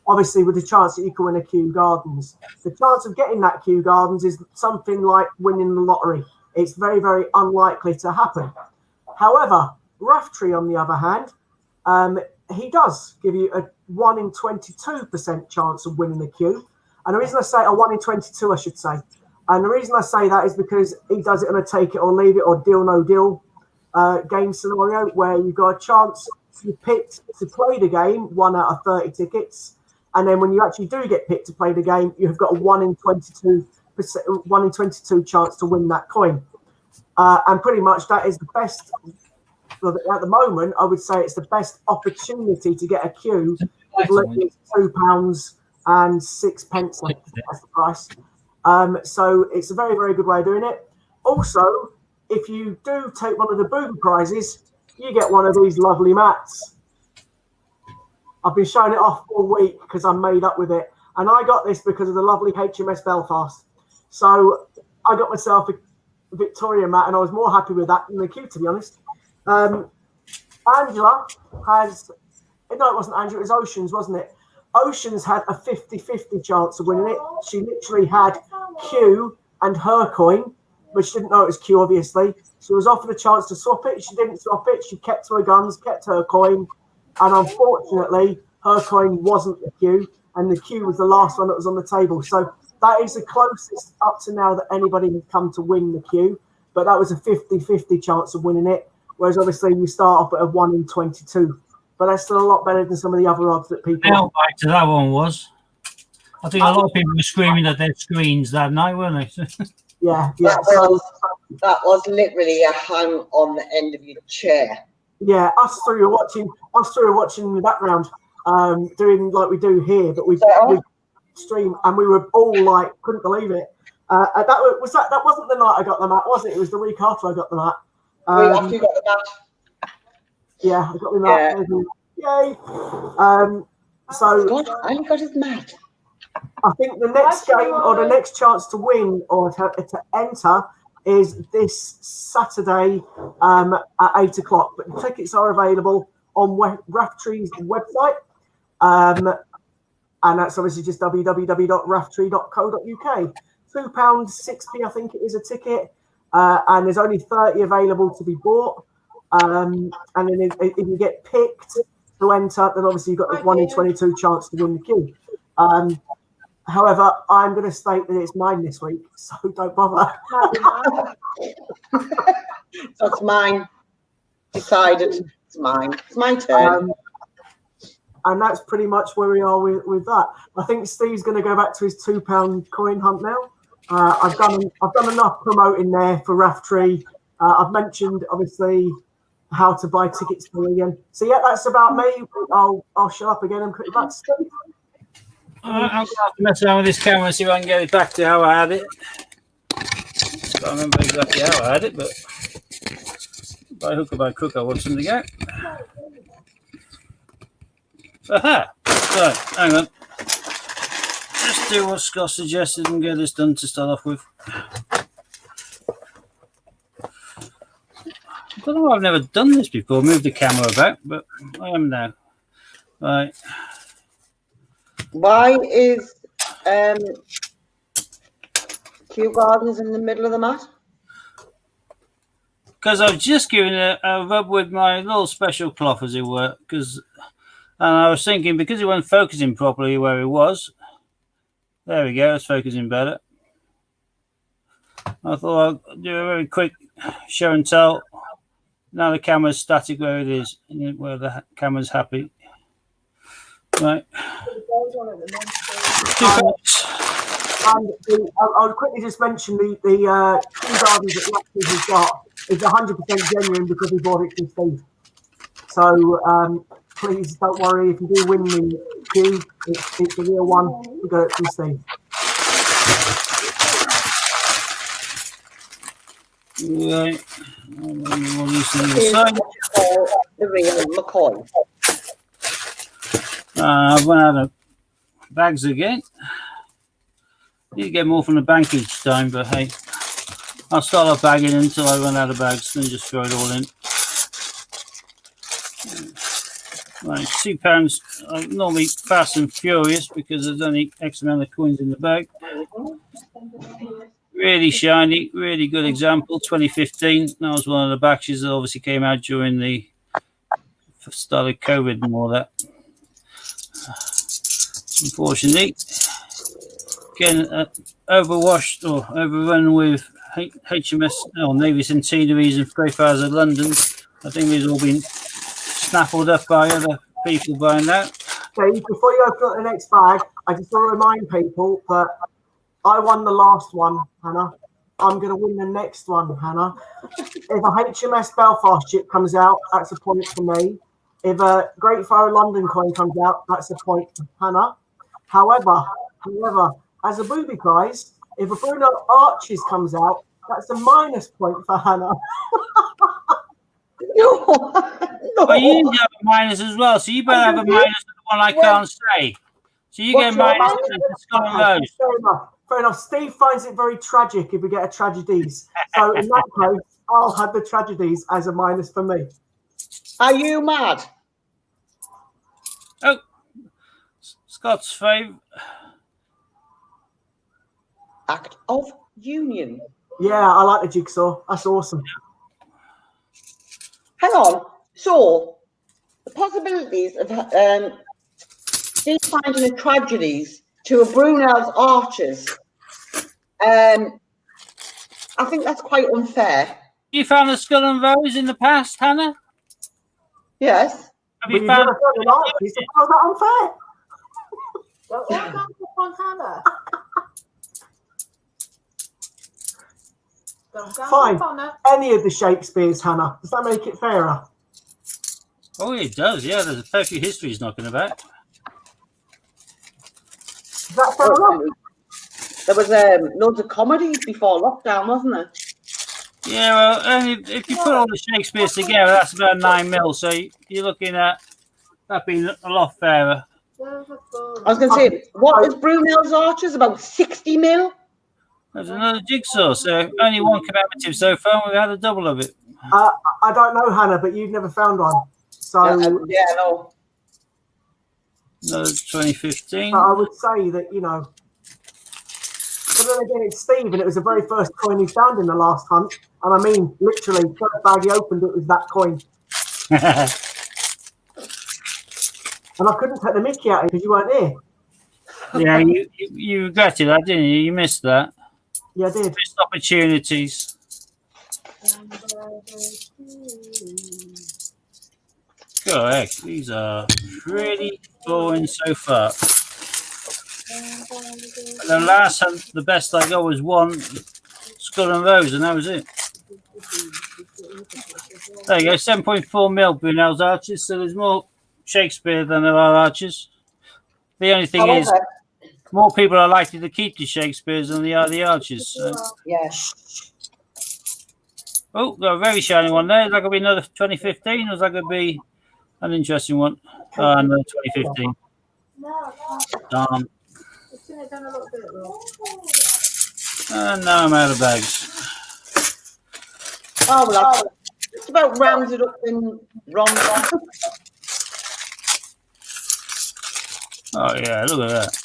Obviously, with the chance that you can win a Kew Gardens. The chance of getting that Kew Gardens is something like winning the lottery. It's very, very unlikely to happen. However, Raftree, on the other hand, he does give you a 1 in 22% chance of winning the Kew. And the reason I say a 1 in 22, I should say. And the reason I say that is because he does it on a take it or leave it or deal no deal game scenario where you've got a chance, you picked to play the game, 1 out of 30 tickets. And then when you actually do get picked to play the game, you've got a 1 in 22 chance to win that coin. And pretty much that is the best, at the moment, I would say it's the best opportunity to get a queue with literally £2 and 6p. That's the price. So it's a very, very good way of doing it. Also, if you do take one of the booby prizes, you get one of these lovely mats. I've been showing it off all week because I'm made up with it. And I got this because of the lovely HMS Belfast. So I got myself a Victoria mat, and I was more happy with that than the queue, to be honest. Angela has... No, it wasn't Angela, it was Oceans, wasn't it? Oceans had a 50-50 chance of winning it. She literally had Q and her coin, but she didn't know it was Q, obviously. She was offered a chance to swap it. She didn't swap it. She kept her guns, kept her coin. And unfortunately, her coin wasn't the Q, and the Q was the last one that was on the table. So that is the closest up to now that anybody has come to win the Q. But that was a 50-50 chance of winning it, whereas obviously you start off at a 1 in 22. But that's still a lot better than some of the other odds that people... How back to that one was. I think a lot of people were screaming at their screens that night, weren't they? Yeah. That was literally a hang on the end of your chair. Yeah, us three were watching in the background, doing like we do here, but we stream, and we were all like, couldn't believe it. That wasn't the night I got the mat, was it? It was the week after I got the mat. After you got the mat. Yeah, I got the mat. Yeah. Yay! So I got his mat. I think the next game or the next chance to win or to enter is this Saturday at 8 o'clock. But the tickets are available on Raftree's website. And that's obviously just www.raftree.co.uk. £2, 6p, I think it is a ticket. And there's only 30 available to be bought. And then if you get picked to enter, then obviously you've got the 1 in 22 chance to win the queue. However, I'm going to state that it's mine this week, so don't bother. So it's mine. Decided. It's mine. It's my turn. And that's pretty much where we are with that. I think Steve's going to go back to his £2 coin hunt now. I've done enough promoting there for Raftree. I've mentioned obviously how to buy tickets for again. So yeah, that's about me. I'll shut up again and put it back to Steve. I'm going to have to mess around with this camera and see if I can get it back to how I had it. I can't remember exactly how I had it, but by hook or by crook, I want something to go. Aha! So, hang on. Just do what Scott suggested and get this done to start off with. I don't know why I've never done this before, move the camera about, but I am now. Right. Why is Kew Gardens in the middle of the mat? Because I've just given a rub with my little special cloth, as it were. And I was thinking, because it wasn't focusing properly where it was. There we go, it's focusing better. I thought I'll do a very quick show and tell. Now the camera's static where it is, where the camera's happy. Right. I'll quickly just mention the Kew Gardens that Raftree has got is 100% genuine because we bought it from Steve. So please don't worry if you do win the queue, it's the real one. We got it from Steve. Right. The real McCoy. I've run out of bags again. Need to get more from the bank each time, but hey, I'll start off bagging until I run out of bags, then just throw it all in. Right, £2. I'm normally fast and furious because there's only X amount of coins in the bag. Really shiny, really good example. 2015. That was one of the batches that obviously came out during the start of COVID and all that. Unfortunately, again, overwashed or overrun with HMS or Navy Centenaries and Greyfriars of London. I think these all been snaffled up by other people by now. Steve, before you open up the next bag, I just want to remind people that I won the last one, Hannah. I'm going to win the next one, Hannah. If a HMS Belfast ship comes out, that's a point for me. If a Great Fire London coin comes out, that's a point for Hannah. However, as a booby prize, if a Bruno Arches comes out, that's a minus point for Hannah. No, no. But you need to have a minus as well, so you better have a minus for the one I can't say. So you get a minus for the Skull and Rose. Fair enough. Steve finds it very tragic if we get a tragedies. So in that case, I'll have the tragedies as a minus for me. Are you mad? Oh, Scott's favourite. Act of Union. Yeah, I like the jigsaw. That's awesome. Hang on. So, the possibilities of Steve finding the tragedies to a Brunel's Archers, I think that's quite unfair. You found the Skull and Rose in the past, Hannah? Yes. Have But you found? never found an Arches. How's that unfair? Don't go on Hannah. Don't go Fine. on her. Any of the Shakespeares, Hannah. Does that make it fairer? Oh, it does. Yeah, there's a fair few histories knocking about. Is that fair enough? There was loads of comedies before lockdown, wasn't there? Yeah, well, and if you put all the Shakespeares together, that's about 9 mil. So you're looking at that being a lot fairer. I was going to say, what was Brunel's Archers? About 60 mil? There's another jigsaw. So only one commemorative so far. We've had a double of it. I don't know, Hannah, but you've never found one. So Yeah, no. Another 2015. I would say that, you know. But then again, it's Steve, and it was the very first coin he found in the last hunt. And I mean, literally, first bag he opened, it was that coin. And I couldn't take the mickey out of it because you weren't here. Yeah, you regretted that, didn't you? You missed that. Yeah, I did. Missed opportunities. Correct. These are pretty boring so far. The last hunt, the best I got was one Skull and Rose, and that was it. There you go, 7.4 mil Brunel's Archers. So there's more Shakespeare than there are Archers. The only thing is, more people are likely to keep the Shakespeares than they are the Archers. So. Yes. Oh, got a very shiny one there. Is that going to be another 2015, or is that going to be an interesting one? Another 2015. Darn. And now I'm out of bags. Oh, well, that's just about rounds it up in wrong. Oh, yeah, look at that.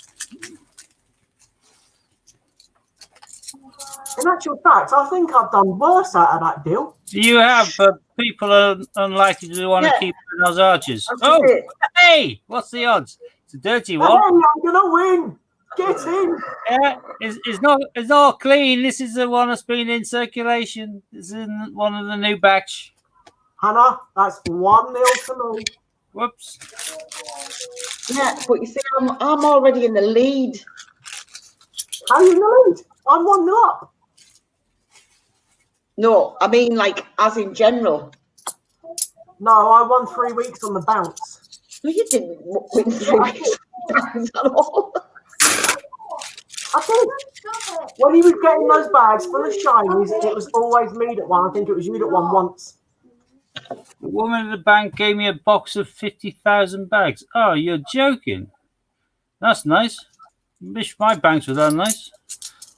In actual fact, I think I've done worse out of that deal. You have, but people are unlikely to want to keep those Archers. That's it. Hey, what's the odds? It's a dirty Hey, one. I'm gonna win. Get in. Yeah, it's not clean. This is the one that's been in circulation. It's in one of the new batch. Hannah, that's 1-0 to me. Whoops. Yeah, but you see, I'm already in the lead. How are you in the lead? I'm 1-0 up. No, I mean, like, as in general. No, I won 3 weeks on the bounce. No, you didn't win 3 weeks at all. I think when he was getting those bags full of shinies, it was always me that won. I think it was you that won once. The woman at the bank gave me a box of 50,000 bags. Oh, you're joking. That's nice. Wish my banks were that nice.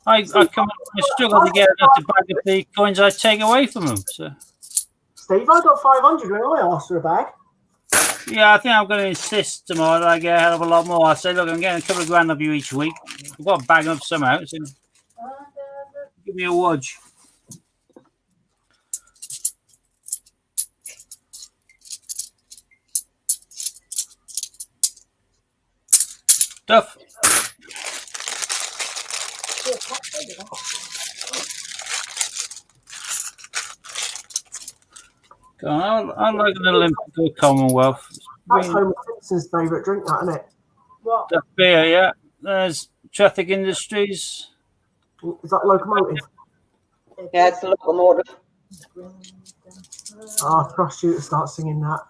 I struggle to get enough to bag of the coins I take away from them. So. Steve, I got 500 when I asked for a bag. Yeah, I think I'm going to insist tomorrow that I get a hell of a lot more. I say, look, I'm getting a couple of grand of you each week. I've got to bag them up somehow. So give me a wodge. Duff. Go on, I like an Olympic or Commonwealth. That's Homer Simpson's favourite drink, that, isn't it? What? That beer, yeah. There's Traffic Industries. Is that Locomotive? Yeah, it's a locomotive. Oh, I trust you to start singing that.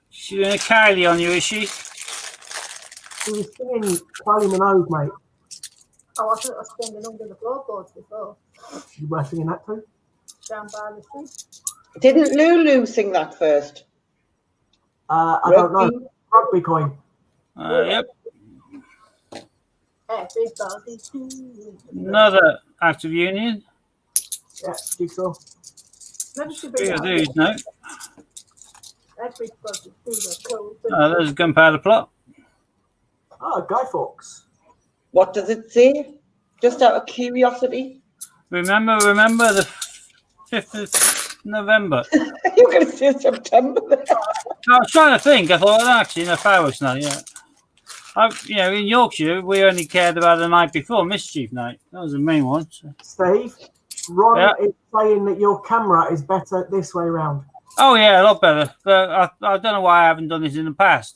She's doing a Kylie on you, is she? She was singing Kylie Minogue, mate. Oh, I think I was singing under the floorboards before. You were singing that too? Down by the street. Didn't Lulu sing that first? I don't know. Rugby coin. Yep. Everybody. Another Act of Union. Yeah, Jigsaw. Maybe she Three bring of out these, no. everybody to the cold. There's Gunpowder Plot. Oh, Guy Fawkes. What does it say? Just out of curiosity. Remember the 5th of November. You're going to say September. I was trying to think. I thought, actually, no, fireworks night, yeah. In Yorkshire, we only cared about the night before, Mischief Night. That was the main one. So. Steve, Ron is saying that your camera is better this way round. Oh, yeah, a lot better. But I don't know why I haven't done this in the past.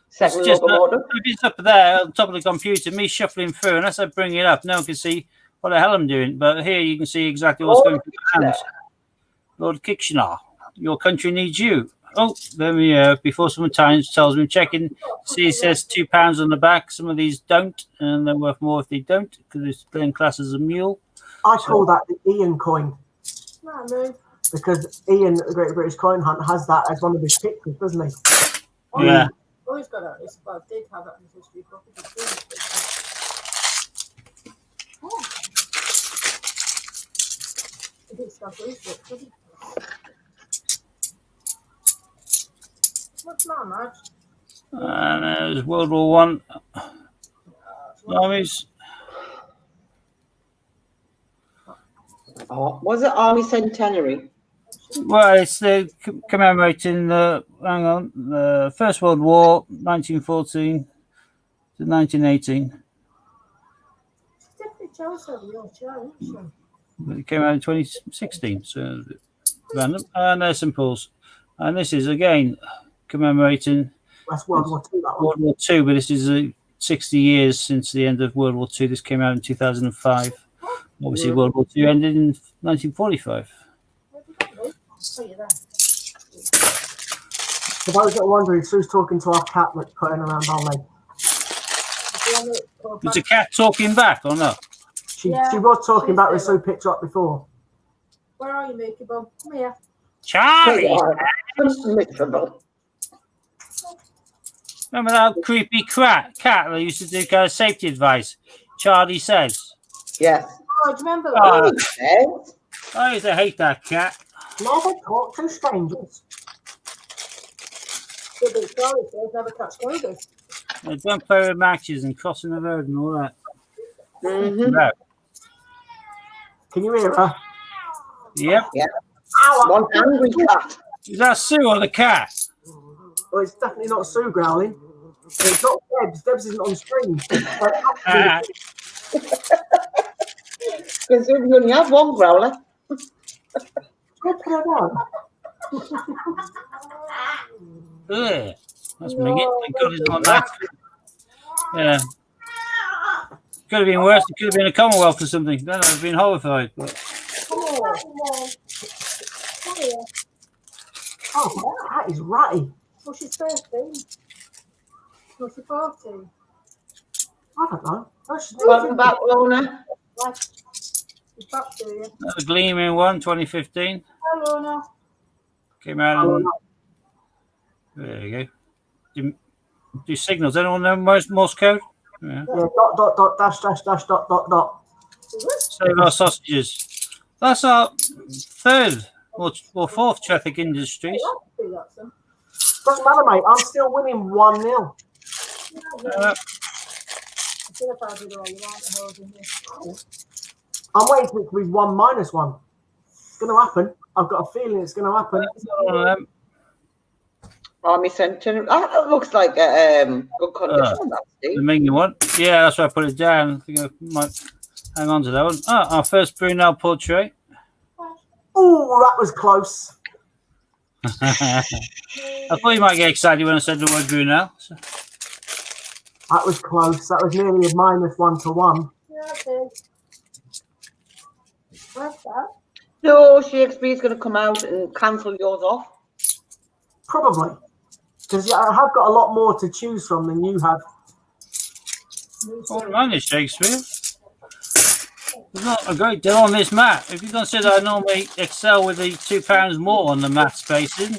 Second It's just locomotive. if it's up there on top of the computer, me shuffling through, unless I bring it up, no one can see what the hell I'm doing. But here you can see exactly what's going through the hands. Lord Kitchener, your country needs you. Oh, there we are. Before someone tells me checking, see it says £2 on the back. Some of these don't, and they're worth more if they don't, because it's playing class as a mule. I call that the Ian coin. No, no. Because Ian, the Great British Coin Hunt, has that as one of his pictures, doesn't he? Yeah. Always got it. Well, did have it in his history book. What's that much? And there's World War One armies. Oh, was it Army Centenary? Well, it's commemorating the First World War, 1914 to 1918. Definitely tells her your show, isn't But it came out in 2016, so a bit random. And there's St Paul's, and this is again commemorating That's World War II, that one. World War II, but this is 60 years since the end of World War II. This came out in 2005. Obviously, World War II ended in 1945. Oh, you're there. For those that are wondering, Sue's talking to our cat that's putting around our leg. Is the cat talking back or not? She was talking about when Sue picked her up before. Where are you, Mickey Bum? Come here. Charlie! Miserable. Remember that creepy cat that used to do kind of safety advice? Charlie Says. Yes. Oh, do you remember that? Yes. I used to hate that cat. Never talk to strangers. Good bit Charlie says never catch coders. Don't play with matches and crossing the road and all that. Mm-hmm. No. Can you hear her? Yep. Yeah. One angry cat. Is that Sue or the cat? Well, it's definitely not Sue growling. It's not Debs. Debs isn't on screen. Because we only have one growler. Go put her down. Ugh. That's Miggy. Thank God it's not that. Yeah. Could have been worse. It could have been a Commonwealth or something. Then I'd have been horrified. But... Oh, that is ratty. Well, she's 13. Well, she's 14. I don't know. Welcome back, Lorna. She's back to you. Another Gleaming one, 2015. Hi, Lorna. Came out on... There you go. Do signals. Anyone know Morse code? Yeah. Yeah, dot, dash, dot. Save our sausages. That's our third or fourth Traffic Industries. Doesn't matter, mate. I'm still winning 1-0. I'm waiting for it to be 1-1. It's going to happen. I've got a feeling it's going to happen. Army Centre. That looks like good condition. That, The Steve. Minging one. Yeah, that's why I put it down. I think I might hang on to that one. Our first Brunel portrait. Oh, that was close. I thought you might get excited when I said the word Brunel. So. That was close. That was nearly a -1 to 1. Yeah, okay. What's that? No, Shakespeare's going to come out and cancel yours off. Probably. Because I have got a lot more to choose from than you have. Oh, mine is Shakespeare. There's not a great deal on this map. If you consider I normally excel with the £2 more on the map spacing,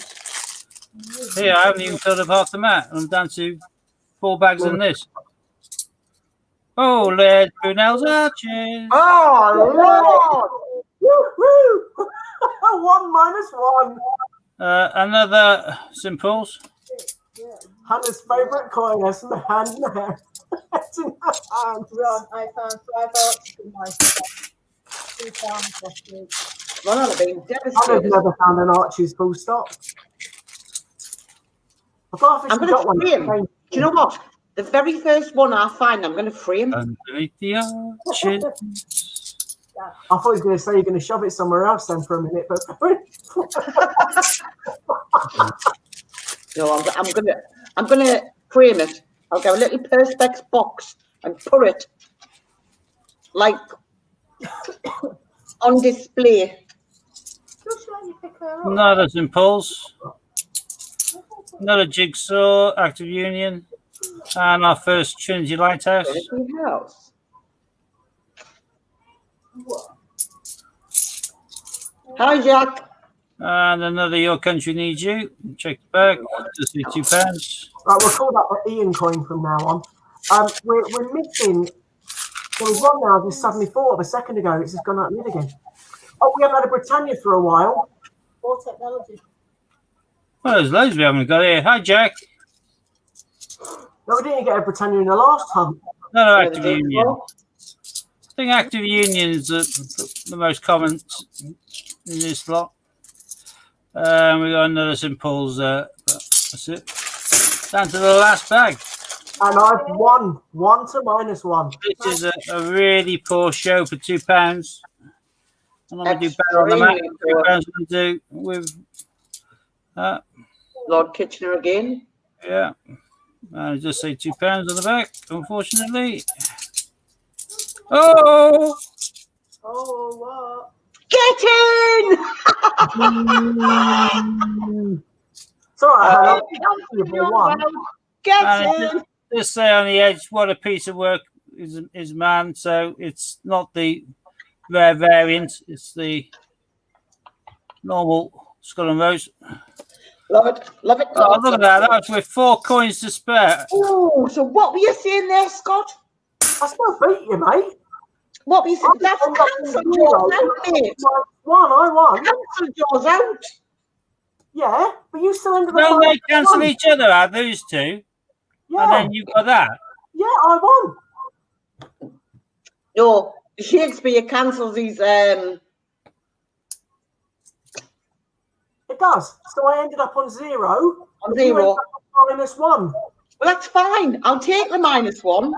here I haven't even filled up half the map. I'm down to 4 bags in this. Oh, Led Brunel's Arches. Oh, Lord! Woo-hoo! 1 - 1. Another Simples. Hannah's favourite coin has in the hand now. It's in her hand. Ron, I found 5 arches in my stuff. 2 pounds last week. Well, I've been I've devastated. never found an Archie's full stop. I thought I'm if going got one. to frame. Do you know what? The very first one I find, I'm going to frame. Underneath the arches. I thought he was going to say you're going to shove it somewhere else then for a minute, but No, I'm gonna frame it. I'll get a little perspex box and put it like on display. Just let you pick her up. Another Simples. Another Jigsaw, Active Union. And our first Trinity Lighthouse. Anything else? Hi, Jack. And another Your Country Needs You. Check the back. Just need £2. right, we'll call that the Ian coin from now on. We're missing. There was one now I just suddenly thought of a second ago. It's just gone out of mid again. Oh, we haven't had a Britannia for a while. More technology. Well, there's loads we haven't got here. Hi, Jack. No, we didn't get a Britannia in the last hunt. Another Active Union. I think Active Union is the most common in this lot. We got another Simples. That's it. Down to the last bag. And I've won 1 to -1. This is a really poor show for £2. I'm going to do better on the map. £2 going to do with Lord Kitchener again. yeah. I just say £2 on the back, unfortunately. Oh! Oh, what? Get in! It's all right. Get And in! just say on the edge, what a piece of work is man. So it's not the rare variant, it's the normal Skull and Rose. Love it, love it. Oh, look at that. That's with 4 coins to spare. Oh, so what were you saying there, Scott? I still beat you, mate. What were you saying? That's cancelled yours out, mate. I won. Cancelled yours out. Yeah, but you still ended up. Don't they cancel each other out, those two? Yeah. And then you got that. Yeah, I won. No, Shakespeare cancels his It does. So I ended up on 0. on You ended 0. up on -1. Well, that's fine. I'll take the -1.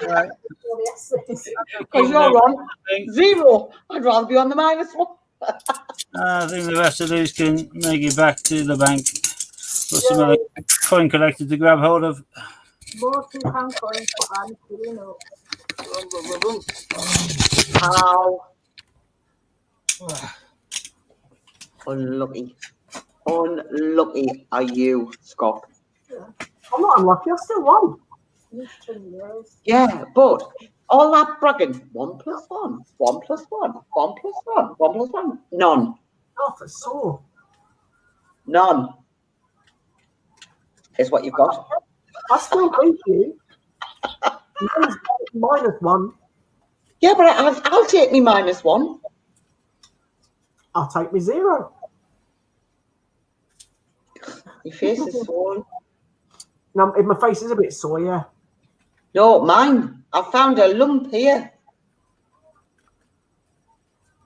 Right. Because you're on 0. I'd rather be on the -1. I think the rest of these can make it back to the bank. Got some other coin collector to grab hold of. More £2 coins for I'm filling up. How unlucky. Unlucky are you, Scott? I'm not unlucky. I still won. €2. Yeah, but all that bragging, 1 + 1, 1 + 1, 1 + 1, 1 + 1, none. Oh, for sure. None is what you've got. I still beat you. -1. Yeah, but I'll take me -1. I'll take me 0. Your face is swollen. Now, if my face is a bit sore, yeah. No, mine. I found a lump here.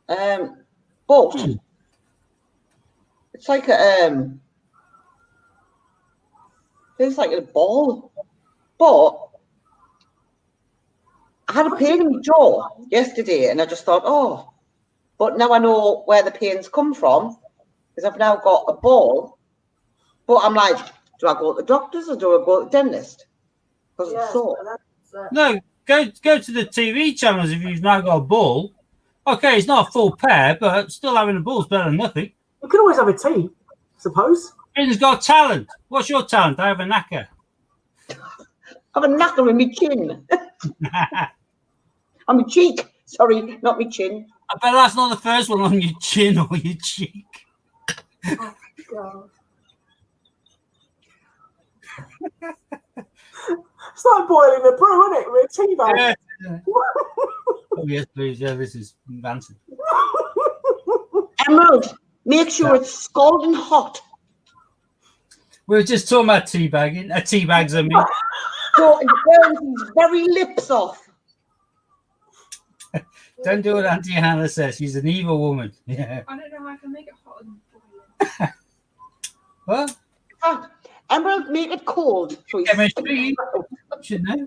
But It's like a feels like a ball. But I had a pain in my jaw yesterday, and I just thought, oh, but now I know where the pains come from because I've now got a ball. But I'm like, do I go to the doctors or do I go to the dentist? Because it's sore. No, go to the TV channels if you've now got a ball. Okay, it's not a full pair, but still having a ball's better than nothing. You can always have a tea, I suppose. Britain's got talent. What's your talent? I have a knacker. I have a knacker in my chin. On my cheek. Sorry, not my chin. I bet that's not the first one on your chin or your cheek. Oh, God. It's like boiling the brew, isn't it? With a tea bag. Yeah. Oh, yes, please. Yeah, this is fancy. Emerald, make sure it's scalding hot. We were just talking about teabagging. Tea bags, I mean. So it burns his very lips off. Don't do what Auntie Hannah says. She's an evil woman. Yeah. I don't know how I can make it hot and boiling. What? Emerald, make it cold. So Chemistry. Should know.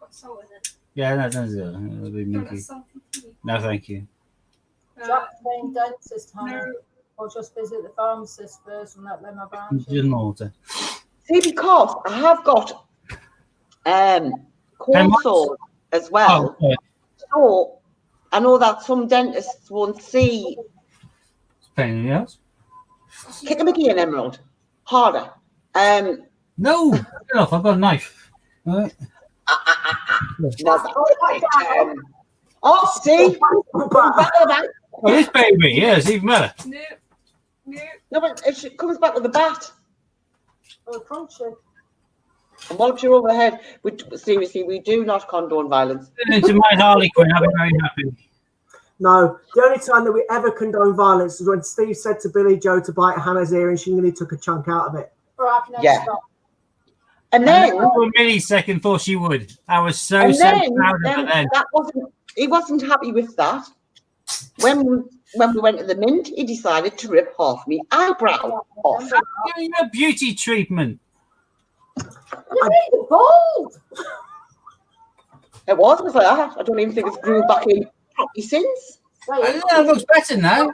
Got salt in it. Yeah, no, don't do that. It'll be No, minky. that's salty tea. No, thank you. Jack playing dentist, Hannah. Or just visit the pharmacist first and let them around Just you. water. See, because I have got cold sores as well. Oh, okay. So I know that some dentists won't see. Anything else? Kick him again, Emerald. Harder. No, get off. I've got a knife. All right. No, that's right. Oh, see? But Oh, this baby, yeah, it's even better. No, no. No, but it comes back with the bat Oh, crunchy. and wallops you over the head. Seriously, we do not condone violence. Into my Harley Quinn, I'll be very happy. no, the only time that we ever condone violence was when Steve said to Billy Joe to bite Hannah's ear and she nearly took a chunk out of it. Or I can Yeah. stop. And then, For a millisecond, thought she would. I was so and proud then, of her then. that wasn't. He wasn't happy with that. When we went to the mint, he decided to rip half me eyebrow off. Giving you a beauty treatment. You made it bald! It was like that. I don't even think it's grew back in properly since. Wait, I think that looks better now.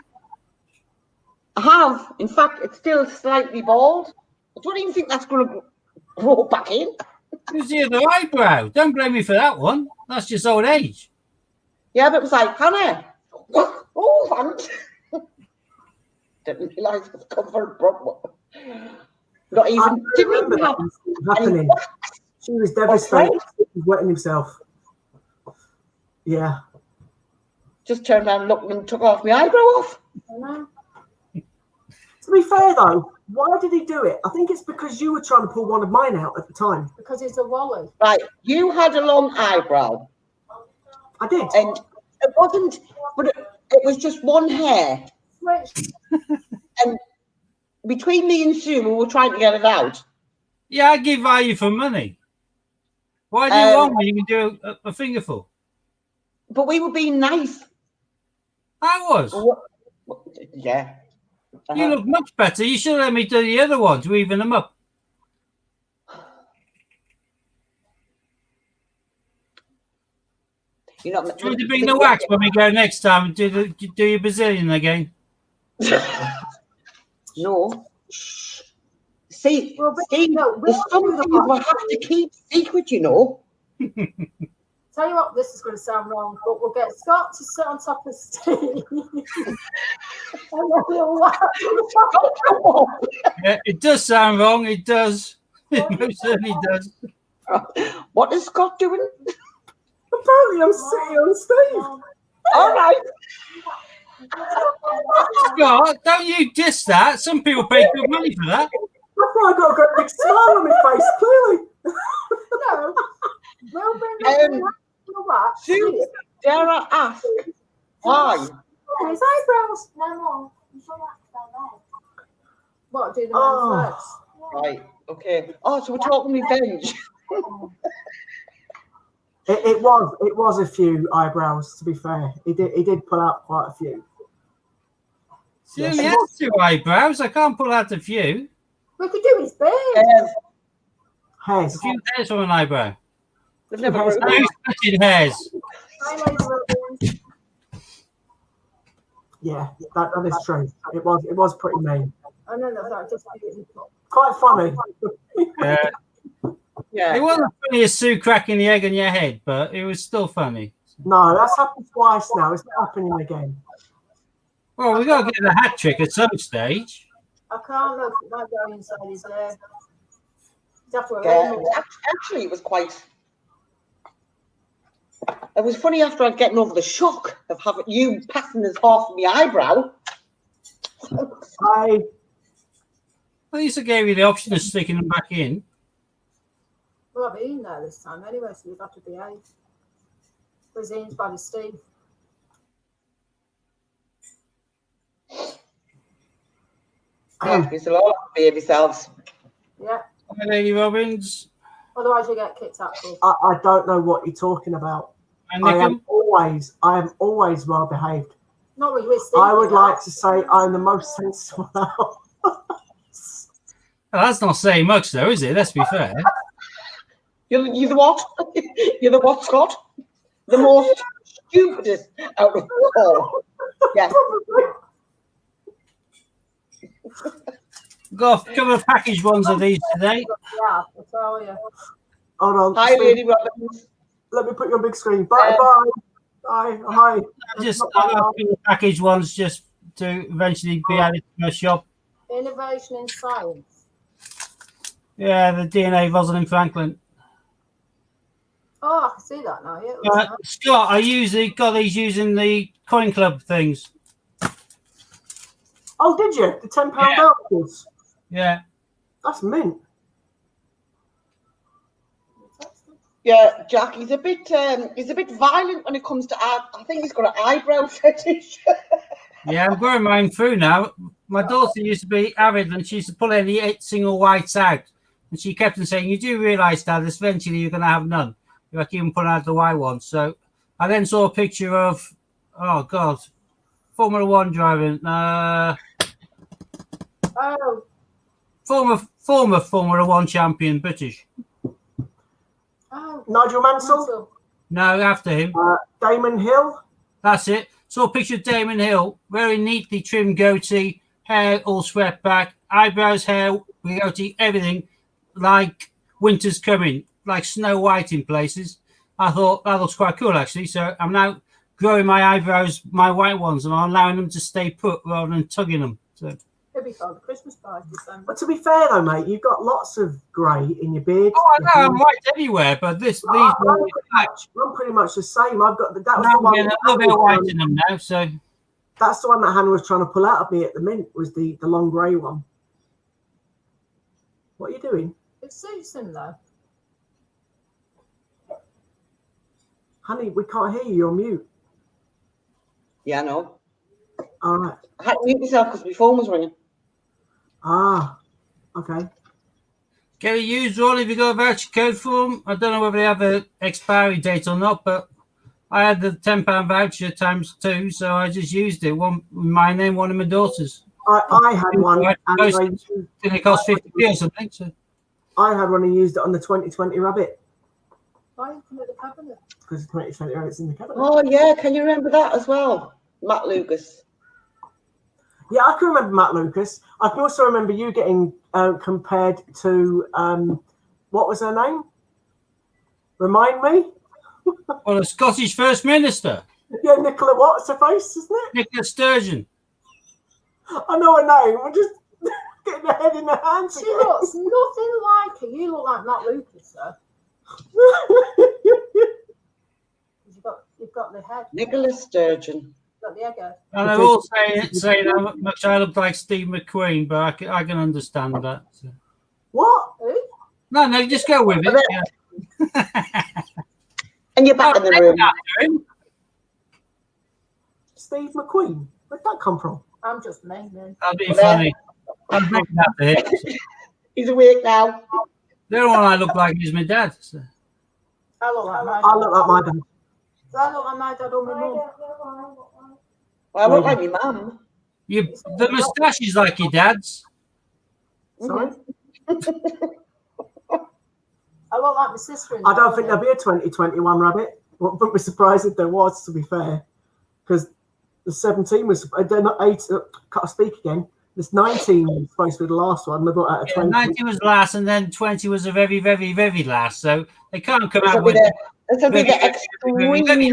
I have. In fact, it's still slightly bald. I don't even think that's going to grow back in. Who's the other eyebrow? Don't blame me for that one. That's just old age. Yeah, but it was like, Hannah. Oh, thanks. Didn't realise it was covered proper. Not even. Didn't even have happening. any. She was devastated. He was wetting himself. Yeah. Just turned around, looked, and took off my eyebrow off. To be fair though, why did he do it? I think it's because you were trying to pull one of mine out at the time. because it's a wally. Right, you had a long eyebrow, I did. and it wasn't, but it was just one hair. Which, And between me and Sue, we were trying to get it out. Yeah, I give value for money. Why do you want when you can do a fingerful? But we were being nice. I was. Yeah. You look much better. You should let me do the other one to even them up. You're not. Do you want to bring the wax when we go next time and do your Brazilian again? No. See, Well, but Steve, no, there's we'll some do the things we wax. have to keep secret, you know. tell you what, this is going to sound wrong, but we'll get Scott to sit on top of Steve. And then we'll wax on top. Yeah, it does sound wrong. It does. It most certainly does. What is Scott doing? Apparently I'm sitting on Steve. All right. Scott, don't you diss that. Some people pay good money for that. That's why I got a great big smile on my face, clearly. No, we'll bring the wax. Sue, dare I ask why? His eyebrows. No. You should wax their legs. What, do the man's legs? Right. Okay. Oh, so we're talking revenge. It was a few eyebrows, to be fair. He did pull out quite a few. He only has 2 eyebrows. I can't pull out a few. We could do his beard. Hairs. A few hairs on an eyebrow. They've never Hairs. grown. No splitted hairs. Hi, Lady Robin. Yeah, that is true. It was pretty mean. I know that's just Quite funny. Yeah. Yeah. It wasn't funny as Sue cracking the egg on your head, but it was still funny. No, that's happened twice now. It's not happening again. Well, we got to get the hat trick at some stage. I can't look. It might go inside his hair. You have to Yeah. remember. Actually, it was quite. It was funny after I'd gotten over the shock of having you passing as half of my eyebrow. I At least I gave you the option of sticking them back in. Well, I'll be in there this time anyway, so you've got to behave. Where's Ian's buddy Steve? Yeah, we still all have to behave yourselves. Yeah. Hi, Lady Robbins. Otherwise, you get kicked out. For. I don't know what you're talking about. And I am Nickham. always well behaved. Not really with Steve. I would like to say I'm the most sensible. Well, that's not saying much, though, is it? Let's be fair. You're the what? You're the what, Scott? The most stupidest out of all. Yeah. Got a couple of package ones of these today. Yeah, I'll tell you. Hold on. Hi, Lady Robbins. Let me put you on big screen. Bye. Bye. Hi. Just I got a couple of package ones just to eventually be added to my shop. Innovation in science. Yeah, the DNA Rosalind Franklin. Oh, I can see that now. Yeah, it looks nice. Scott, I usually got these using the Coin Club things. Oh, did you? The £10 Yeah. vouchers. Yeah. That's mint. Yeah, Jack, he's a bit violent when it comes to art. I think he's got an eyebrow fetish. Yeah, I'm growing mine through now. My daughter used to be avid and she used to pull any single whites out. And she kept on saying, you do realise, Dad, eventually you're going to have none. If I keep on pulling out the white ones. So I then saw a picture of, oh, God, Formula One driving. Oh, Former Formula One champion, British. oh. Nigel Mansell. No, after him. Damon Hill. That's it. Saw a picture of Damon Hill, very neatly trimmed goatee, hair all swept back, eyebrows, hair, goatee, everything like winter's coming, like Snow White in places. I thought that looks quite cool, actually. So I'm now growing my eyebrows, my white ones, and I'm allowing them to stay put rather than tugging them. So It'll be fun. Christmas party, December. But to be fair, though, mate, you've got lots of grey in your beard. oh, I know I'm white anywhere, but these I'm pretty much the same. I've got that was the I'm one. getting a little bit of white in them now. So That's the one that Hannah was trying to pull out of me at the mint. Was the long grey one. What are you doing, It suits him though. honey? We can't hear you. You're on mute. Yeah, I know. All right. I had to mute myself because my phone was ringing. Ah. Okay. get a used one if you got a voucher code for them. I don't know whether they have an expiry date or not, but I had the £10 voucher times 2, so I just used it. One my name, one of my daughters. I had one. I And posted it. It cost 50p or something. So I had one and used it on the 2020 Rabbit Why you come at the cabinet? because the 2020 Rabbit's in the cabinet. Oh, yeah. Can you remember that as well? Matt Lucas. Yeah, I can remember Matt Lucas. I can also remember you getting compared to what was her name? Remind me. well, the Scottish First Minister, Yeah, Nicola. What's her face, isn't it? Nicola Sturgeon. I know her name. We're just getting her head in her hands. She looks nothing like her. You look like Matt Lucas, sir. You've got the head. Nicholas Sturgeon. You've got the egg. And they're all saying how much I look like Steve McQueen, but I can understand that. So. What? Who? No, just go with it. Yeah. And you're back in the room. Steve McQueen? Where'd that come from? I'm just naming. That'd be funny. I'm thinking after him. He's awake now. The only one I look like is my dad. So. I look like my I look like my dad. I look like my dad or my mum. Well, I look like my mum. The moustache is like your dad's. Sorry? I look like my sister. I don't think there'll be a 2021 Rabbit. Wouldn't be surprised if there was, to be fair. Because the 17 was, they're not 8, can't speak again. This 19 was supposed to be the last one. They got out of 20. 19 was last, and then 20 was the very, very, very last. So they can't come This out will be with. this will be the extremely.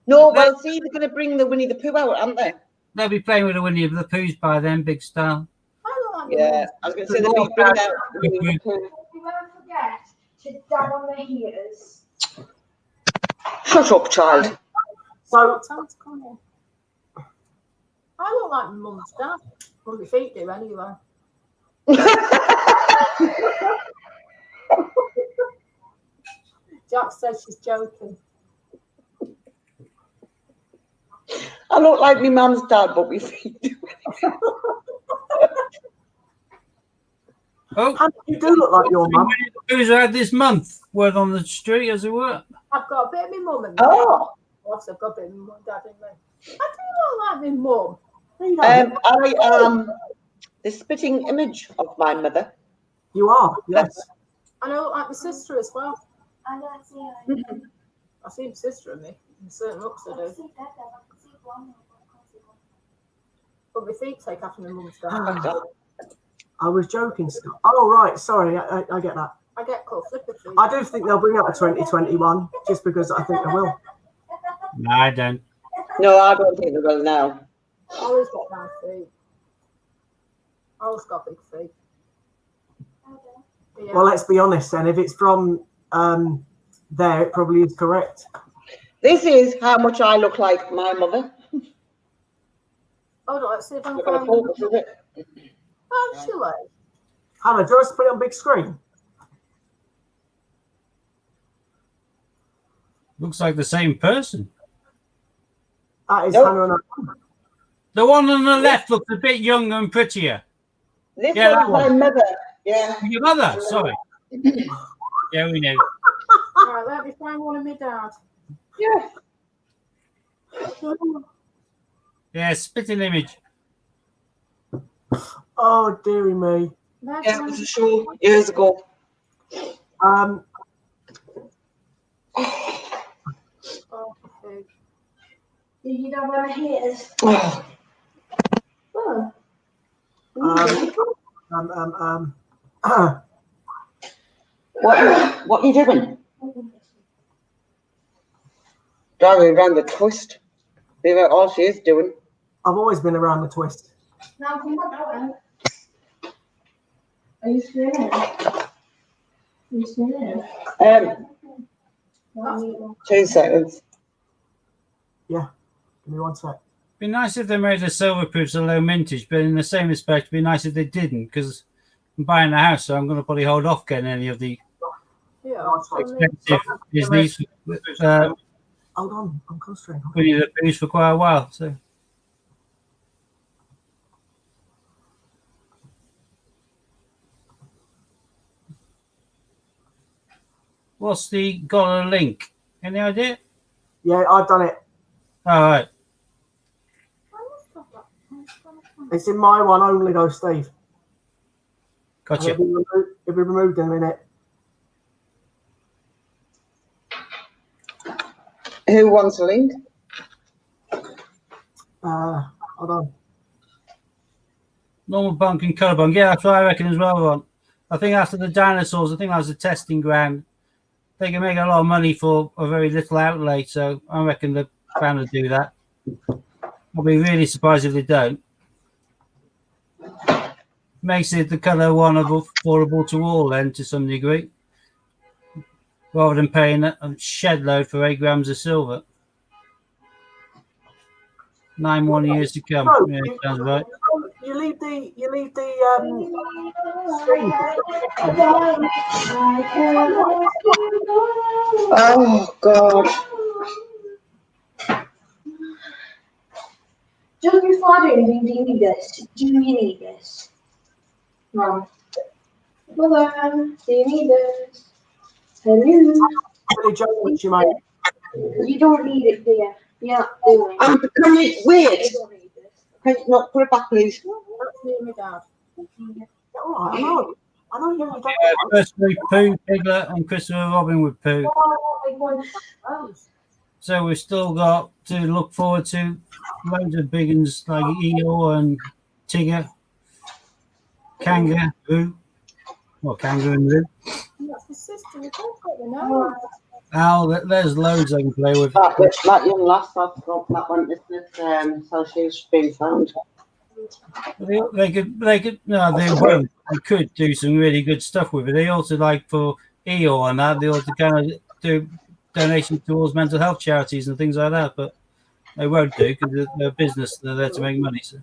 No, well, see, they're going to bring the Winnie the Pooh out, aren't they? They'll be playing with the Winnie the Poohs by then, big style. Yeah, I was going to say they'll be bringing out Winnie the Pooh. You won't forget to dab on the heaters. Shut up, child. So, I look like my mum's dad. Well, my feet do anyway. Jack says she's joking. I look like my mum's dad, but we feet do. Oh, Hannah, you do look like your mum. Winnie the Poohs are out this month. Word on the street, as it were. I've got a bit of my mum in me. Oh. Also, I've got a bit of my mum and dad in me. I do look like my mum. I am the spitting image of my mother. You are, yes. And I look like my sister as well. I don't see her. I see my sister in me. In certain looks I do. But my feet take after my mum's dad. I was joking, Scott. Oh, right, sorry, I get that. I get called flipper feet. I do think they'll bring out a 2021, just because I think they will. No, I don't. No, I don't think they will now. I always got nice feet. I always got big feet. Yeah. Well, let's be honest then. If it's from there, it probably is correct. This is how much I look like my mother. Hold on, let's see if I Look can at the find focus, is it? Actually, Hannah, do you want us to put it on big screen? Looks like the same person. That is Nope. Hannah and I. The one on the left looks a bit younger and prettier. This Yeah, that one's my one. mother. Yeah. Your mother, sorry. Yeah, we know. right, let me find one of my dad. Yeah. Yeah, spitting image. Oh, dearie me. There's Yeah, it one. was a show years ago. Oh, okay. Do you know where the heaters? Oh, Oh. what are you doing? Driving around the twist. That's all she is doing. I've always been around the twist. Now come on, are you screaming? Are you screaming? 2 seconds. Yeah. Give me one sec. Be nice if they made the silver proofs a low mintage, but in the same respect, it'd be nice if they didn't, because I'm buying a house, so I'm going to probably hold off getting any of the Yeah, expensive Disney's Hold on, I'm concentrating. Winnie the Poohs for quite a while. So what's the got a link? Any idea? Yeah, I've done it. All right. It's in my one only though, Steve. Gotcha. It'll be removed in a minute. Who wants a link? Hold on. Normal bunk and colour bunk. Yeah, that's what I reckon as well, Ron. I think after the dinosaurs, I think that was a testing ground. They can make a lot of money for a very little outlay, so I reckon they're bound to do that. I'll be really surprised if they don't. Makes it the colour one affordable to all then, to some degree, rather than paying a shed load for 8 grams of silver. 9 more years to come. No, Yeah, sounds right. You leave the screen. Oh, God. Just before I do anything, do you need this? Do you need this? Mom. Mother, do you need this? Hello? Billy Joe, which you made. You don't need it, do you? Yeah, do it. Can you wait? Can you not put it back, please? That's me and my dad. All right, I know you don't. Firstly, Pooh, Piglet, and Christopher Robin with Pooh. So we've still got to look forward to loads of big ones like Eeyore and Tigger, Kangaroo. Well, Kangaroo and Roo. That's my sister. We both got the name. Al, there's loads I can play with. That young lass, that's got that one, isn't it? So she's been found. They could, no, they won't. They could do some really good stuff with it. They also, like for Eeyore and that, they also kind of do donations towards mental health charities and things like that, but they won't do because they're a business. They're there to make money. So.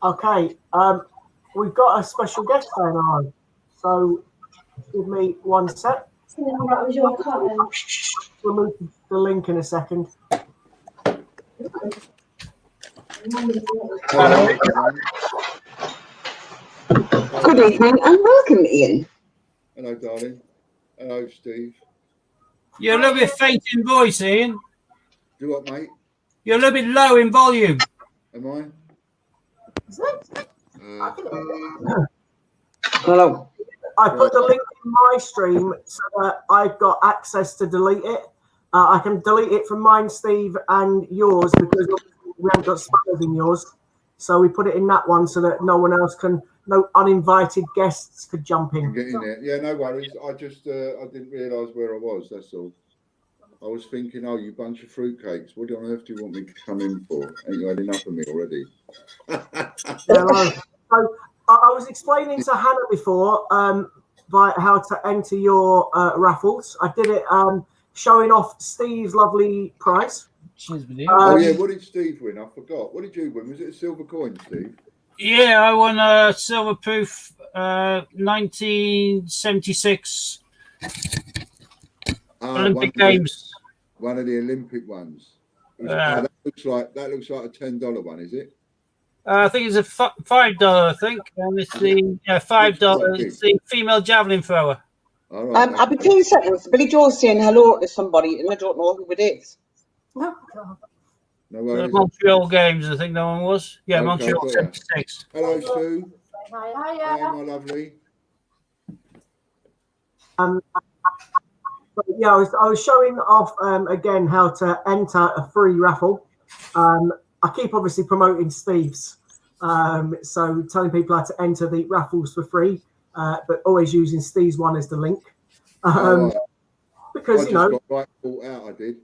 Okay, we've got a special guest going on, so give me 1 sec. That was your cotton. We'll move the link in a second. Hello. Good evening and welcome, Ian. Hello, darling. Hello, Steve. You're a little bit faint in voice, Ian. Do what, mate? You're a little bit low in volume. Am I? Is it? Hello. I put the link in my stream so that I've got access to delete it. I can delete it from mine, Steve, and yours because we haven't got spammers in yours. So we put it in that one so that no one else can, no uninvited guests could jump in. Get in there. Yeah, no worries. I just, I didn't realise where I was, that's all. I was thinking, oh, you bunch of fruitcakes. What on earth do you want me to come in for? Ain't you had enough of me already? Hello. So I was explaining to Hannah before by how to enter your raffles. I did it showing off Steve's lovely prize. Cheers, Oh, yeah, what did Steve win? I forgot. What did you win? Was it a silver coin, Steve? Yeah, I won a silver proof 1976 Olympic Games. One of the Olympic ones. That looks like a $10 one, is it? I think it's a $5. I think, and it's the $5. It's the female javelin thrower. All right. I'll be 2 seconds. Billy Joe's saying hello to somebody, and I don't know who it is. No, God. No The worries. Montreal Games, I think that one was. Yeah, Okay, Montreal got ya. 76. Hello, Sue. Hi, Hi, my lovely. But yeah, I was showing off again how to enter a free raffle. I keep obviously promoting Steve's, so telling people how to enter the raffles for free, but always using Steve's one as the link. Because, I you know, got right caught out, I did.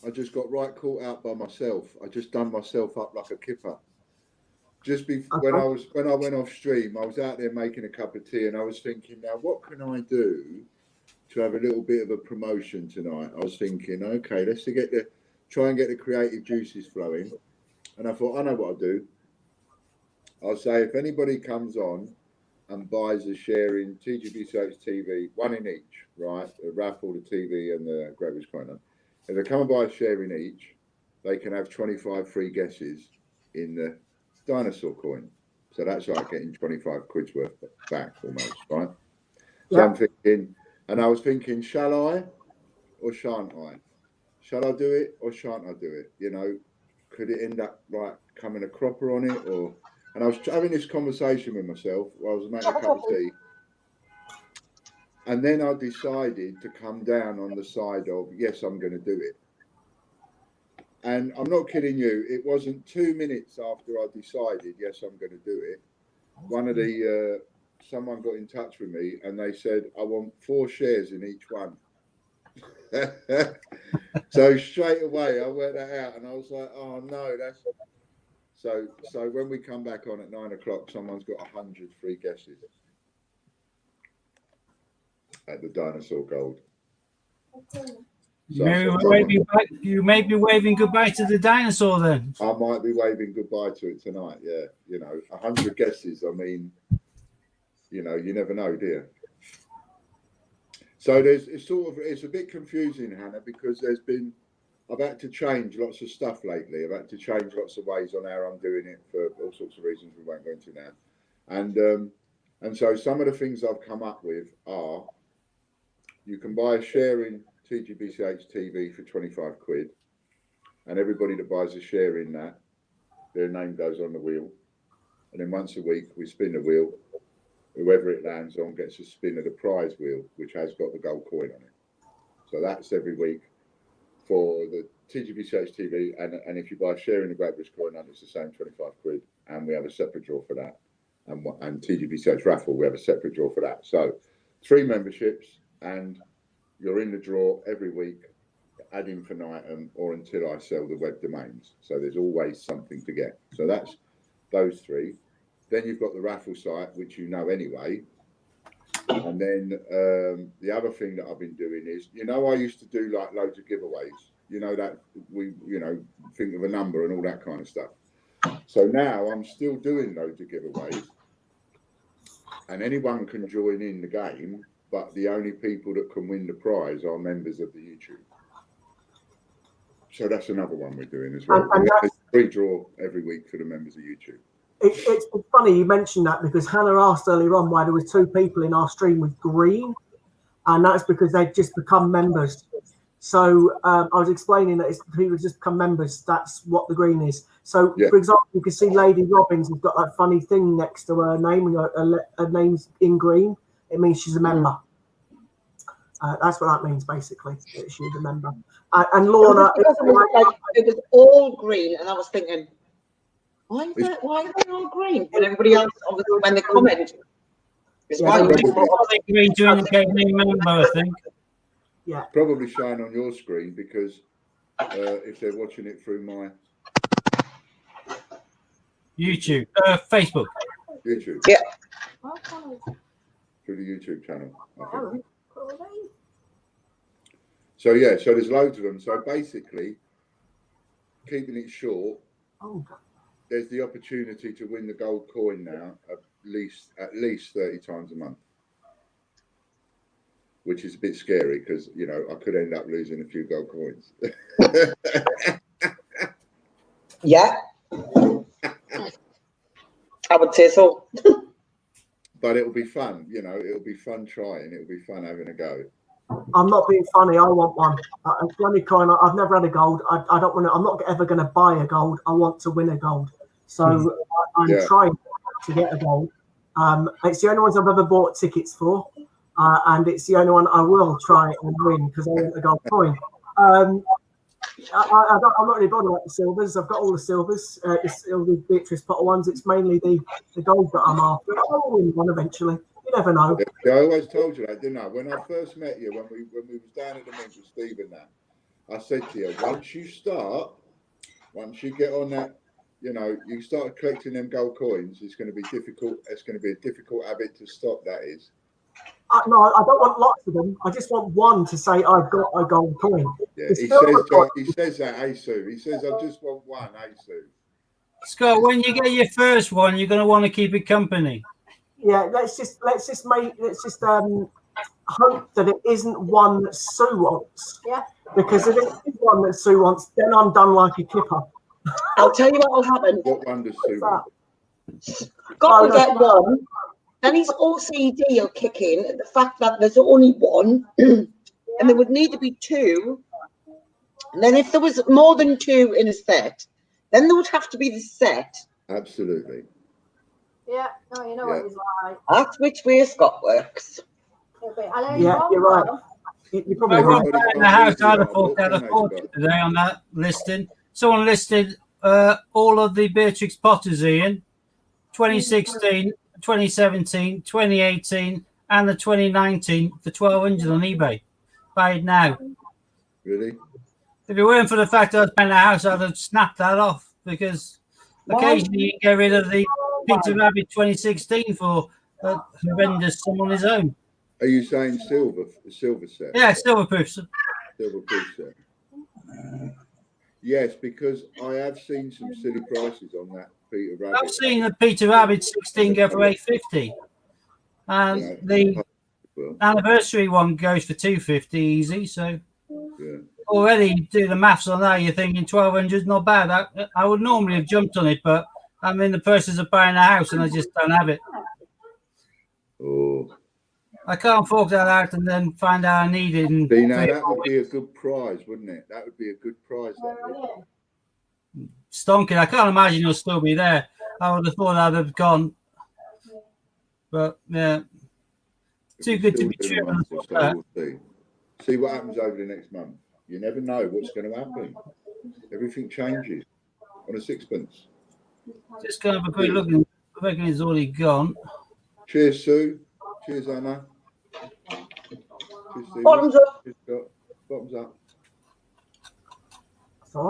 I just got right caught out by myself. I just done myself up like a kipper. Just when I went off stream, I was out there making a cup of tea and I was thinking, now what can I do to have a little bit of a promotion tonight? I was thinking, okay, let's try and get the creative juices flowing. And I thought, I know what I'll do. I'll say if anybody comes on and buys a share in TGBCH TV, one in each, right? The raffle, the TV and the Great British Coin. If they come and buy a share in each, they can have 25 free guesses in the dinosaur coin. So that's like getting 25 quid's worth back almost, right? So I'm thinking, and I was thinking, shall I or shan't I? Shall I do it or shan't I do it? You know, could it end up like coming a cropper on it? And I was having this conversation with myself while I was making a cup of tea. And then I decided to come down on the side of, yes, I'm going to do it. And I'm not kidding you. It wasn't 2 minutes after I decided, yes, I'm going to do it. Someone got in touch with me and they said, I want 4 shares in each one. So straight away I worked that out and I was like, oh no, that's so when we come back on at 9 o'clock, someone's got 100 free guesses at the dinosaur gold. You may be waving goodbye to the dinosaur then. I might be waving goodbye to it tonight. Yeah, you know, 100 guesses. I mean, you know, you never know, do you? So it's a bit confusing, Hannah, because I've had to change lots of stuff lately. I've had to change lots of ways on how I'm doing it for all sorts of reasons we won't go into now. And so some of the things I've come up with are, you can buy a share in TGBCH TV for 25 quid. and everybody that buys a share in that, their name goes on the wheel. And then once a week, we spin the wheel. Whoever it lands on gets a spin of the prize wheel, which has got the gold coin on it. So that's every week for the TGB Search TV. And if you buy a share in the Great British Coin Hunt, it's the same 25 quid. And we have a separate draw for that. And TGB Search Raffle, we have a separate draw for that. So 3 memberships, and you're in the draw every week ad infinitum or until I sell the web domains. So there's always something to get. So that's those 3. Then you've got the raffle site, which you know anyway. And then the other thing that I've been doing is, I used to do like loads of giveaways. That we, think of a number and all that kind of stuff. So now I'm still doing loads of giveaways, and anyone can join in the game, but the only people that can win the prize are members of the YouTube. So that's another one we're doing as well. And there's a free draw every week for the members of YouTube. It's funny you mentioned that, because Hannah asked earlier on why there was 2 people in our stream with green, and that's because they'd just become members. So I was explaining that if people just become members, that's what the green is. So, for example, you can see Lady Robbins has got that funny thing next to her name, and her name's in green. It means she's a member. That's what that means, basically. That she's a member. And Lorna, it was all green, and I was thinking, why are they all green? And everybody else, obviously, when they comment, it's green to indicate new member, I think. Yeah, probably shine on your screen, because if they're watching it through my YouTube, Facebook. YouTube. Yeah. Through the YouTube channel, I think. So so there's loads of them. So basically, keeping it short, there's the opportunity to win the gold coin now at least 30 times a month, which is a bit scary because I could end up losing a few gold coins. Yeah, I would say so. But it'll be fun, it'll be fun trying. It'll be fun having a go. I'm not being funny. I want one. It's the only coin. I've never had a gold. I don't want to. I'm not ever going to buy a gold. I want to win a gold. So I'm trying to get a gold. It's the only ones I've ever bought tickets for, and it's the only one I will try and win because I want a gold coin. I'm not really bothered about the silvers. I've got all the silvers. It's all the Beatrice Potter ones. It's mainly the gold that I'm after. I'll win one eventually. You never know. Yeah, I always told you that, didn't I? When I first met you, when we was down at the Mint with Steve and that, I said to you, once you get on that, you start collecting them gold coins, it's going to be difficult. It's going to be a difficult habit to stop, that is. No, I don't want lots of them. I just want one to say I've got a gold coin. Yeah, he says that, hey, Sue. He says, I just want one, hey, Sue. Scott, when you get your first one, you're going to want to keep it company. Yeah, let's just hope that it isn't one that Sue wants. Yeah. Because if it is one that Sue wants, then I'm done like a kipper. I'll tell you what will happen. What one does Sue want? Scott will get one, then his OCD will kick in at the fact that there's only one, and there would need to be 2. And then if there was more than 2 in a set, then there would have to be the set. Absolutely. Yeah, no, you know what he's like. That's which way Scott works. Yeah, you're right. You probably right. In the house, I'd have thought that today on that listing. Someone listed all of the Beatrix Potters, Ian, 2016, 2017, 2018, and the 2019 for 1,200 on eBay. Buy it now. Really? If it weren't for the fact that I was buying a house, I'd have snapped that off, because occasionally you get rid of the Peter Rabbit 2016 for a horrendous sum on his own. Are you saying silver set? Yeah, silverproof. Silverproof set. Yes, because I have seen some silly prices on that Peter Rabbit. I've seen the Peter Rabbit 16 go for 850, and the anniversary one goes for 250 easy. So already do the maths on that, you're thinking 1,200 is not bad. I would normally have jumped on it, but I'm in the process of buying a house and I just don't have it. Oh. I can't fork that out and then find out I need it. See, now that would be a good prize, wouldn't it? That would be a good prize. stonking. I can't imagine he'll still be there. I would have thought I'd have gone. But yeah, too good to be true. We'll see what happens over the next month. You never know what's going to happen. Everything changes on a sixpence. Just going to have a quick look. I reckon he's already gone. Cheers, Sue. Cheers, Anna. Cheers, Steve. Bottoms up. Cheers, Scott. Bottoms up. That's all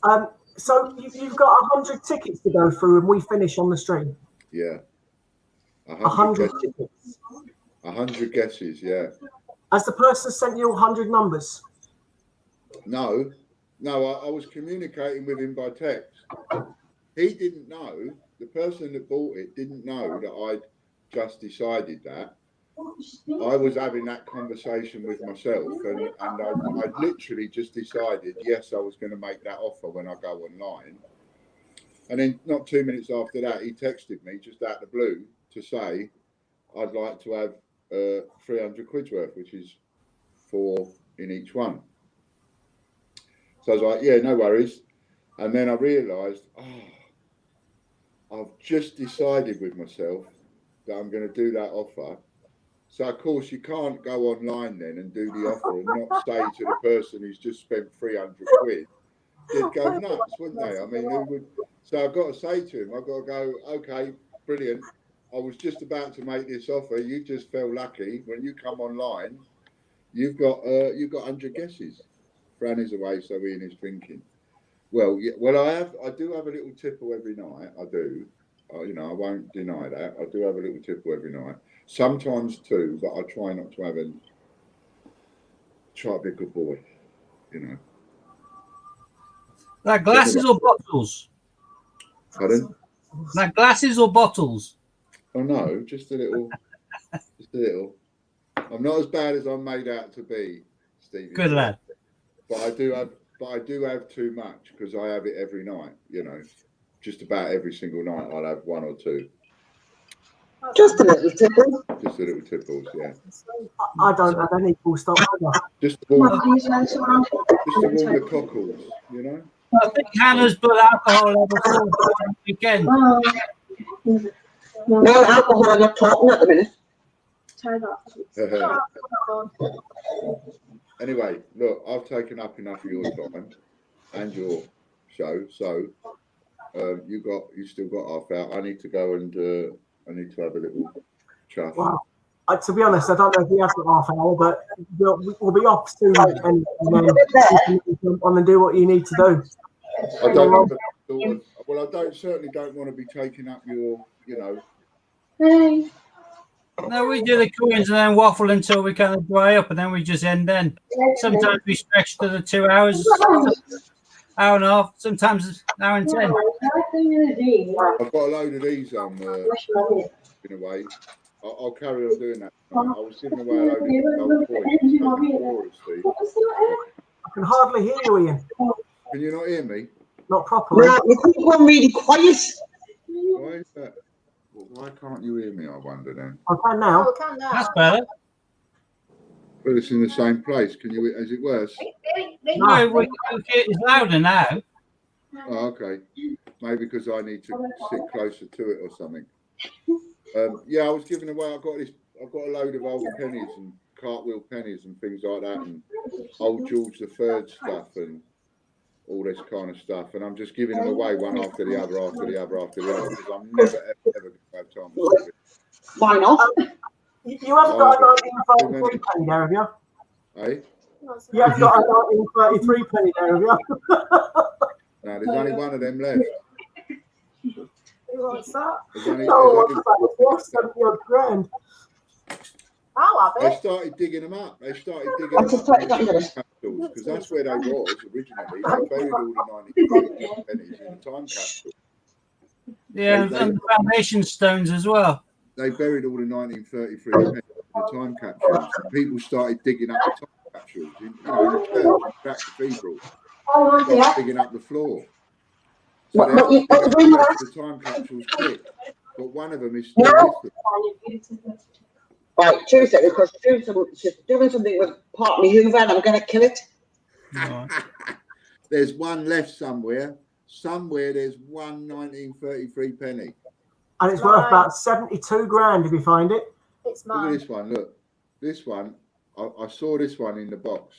right. So you've got 100 tickets to go through, and we finish on the stream. Yeah. 100 tickets. 100 guesses, yeah. Has the person sent you 100 numbers? No, I was communicating with him by text. He didn't know, the person that bought it didn't know that I'd just decided that. I was having that conversation with myself, and I literally just decided, yes, I was going to make that offer when I go online. And then not 2 minutes after that, he texted me just out of the blue to say, I'd like to have 300 quid's worth, which is 4 in each one. So I was like, yeah, no worries. And then I realised, I've just decided with myself that I'm going to do that offer. So, of course, you can't go online then and do the offer and not say to the person who's just spent 300 quid. They'd go nuts, wouldn't they? I mean, who would? So I've got to say to him, I've got to go, okay, brilliant. I was just about to make this offer. You just felt lucky. When you come online, you've got 100 guesses. Fran is away, so Ian is drinking. Well, yeah, I do have a little tipple every night. I do. I won't deny that. I do have a little tipple every night. Sometimes 2, but I try not to have any. Try to be a good boy, Like glasses or bottles? Pardon? Like glasses or bottles? Oh no, just a little. Just a little. I'm not as bad as I'm made out to be, Stevie. Good lad. But I do have too much because I have it every night. Just about every single night I'll have 1 or 2. Just a little tipple. Just a little tipples, yeah. I don't have any full stop. Just to warm the cockles, I think Hannah's put alcohol level 4 on the weekend. No alcohol, I'm not talking at the minute. Anyway, look, I've taken up enough of your time and your show, so you still got half hour. I need to go and I need to have a little chat. Wow. To be honest, I don't know if we have got half hour, but we'll be off soon, and then you can jump on and do what you need to do. I don't certainly don't want to be taking up your, Hey. No, we do the coins and then waffle until we kind of dry up, and then we just end then. Sometimes we stretch to the 2 hours, hour and a half, sometimes an hour and 10. I've got a load of these giving away. I'll carry on doing that. I was giving away a load of coins. I can hardly hear you, Ian. Can you not hear me? Not properly. No, you keep on really quiet. Why is that? Why can't you hear me, I wonder then? I can now. That's better. Well, it's in the same place. Is it worse? No, it's louder now. Oh, okay. Maybe because I need to sit closer to it or something. Yeah, I was giving away. I've got a load of old pennies and cartwheel pennies and things like that, and old George III stuff and all this kind of stuff. And I'm just giving them away one after the other, because I'm never ever going to have time to do it. Why not? You haven't got a 1933 penny there, have you? Eh? You haven't got a 1933 penny there, have you? No, there's only one of them left. What's that? There's only, What's 70-odd grand? I'll have they it. started digging them up. They started digging them up because that's where they was originally. They buried all the 93 pennies in the time capsule. Yeah, and the foundation stones as well. They buried all the 1933 pennies in the time capsules. And people started digging up the time capsules in the church, in Black Cathedral. Started digging up the floor. So the time capsules quick, but one of them is still with them. Right, 2 seconds, because she's doing something with partly Hoover and I'm going to kill it. There's one left somewhere. somewhere there's one 1933 penny. And it's worth about 72 grand if you find it. It's Look at mine. this one. Look, this one. I saw this one in the box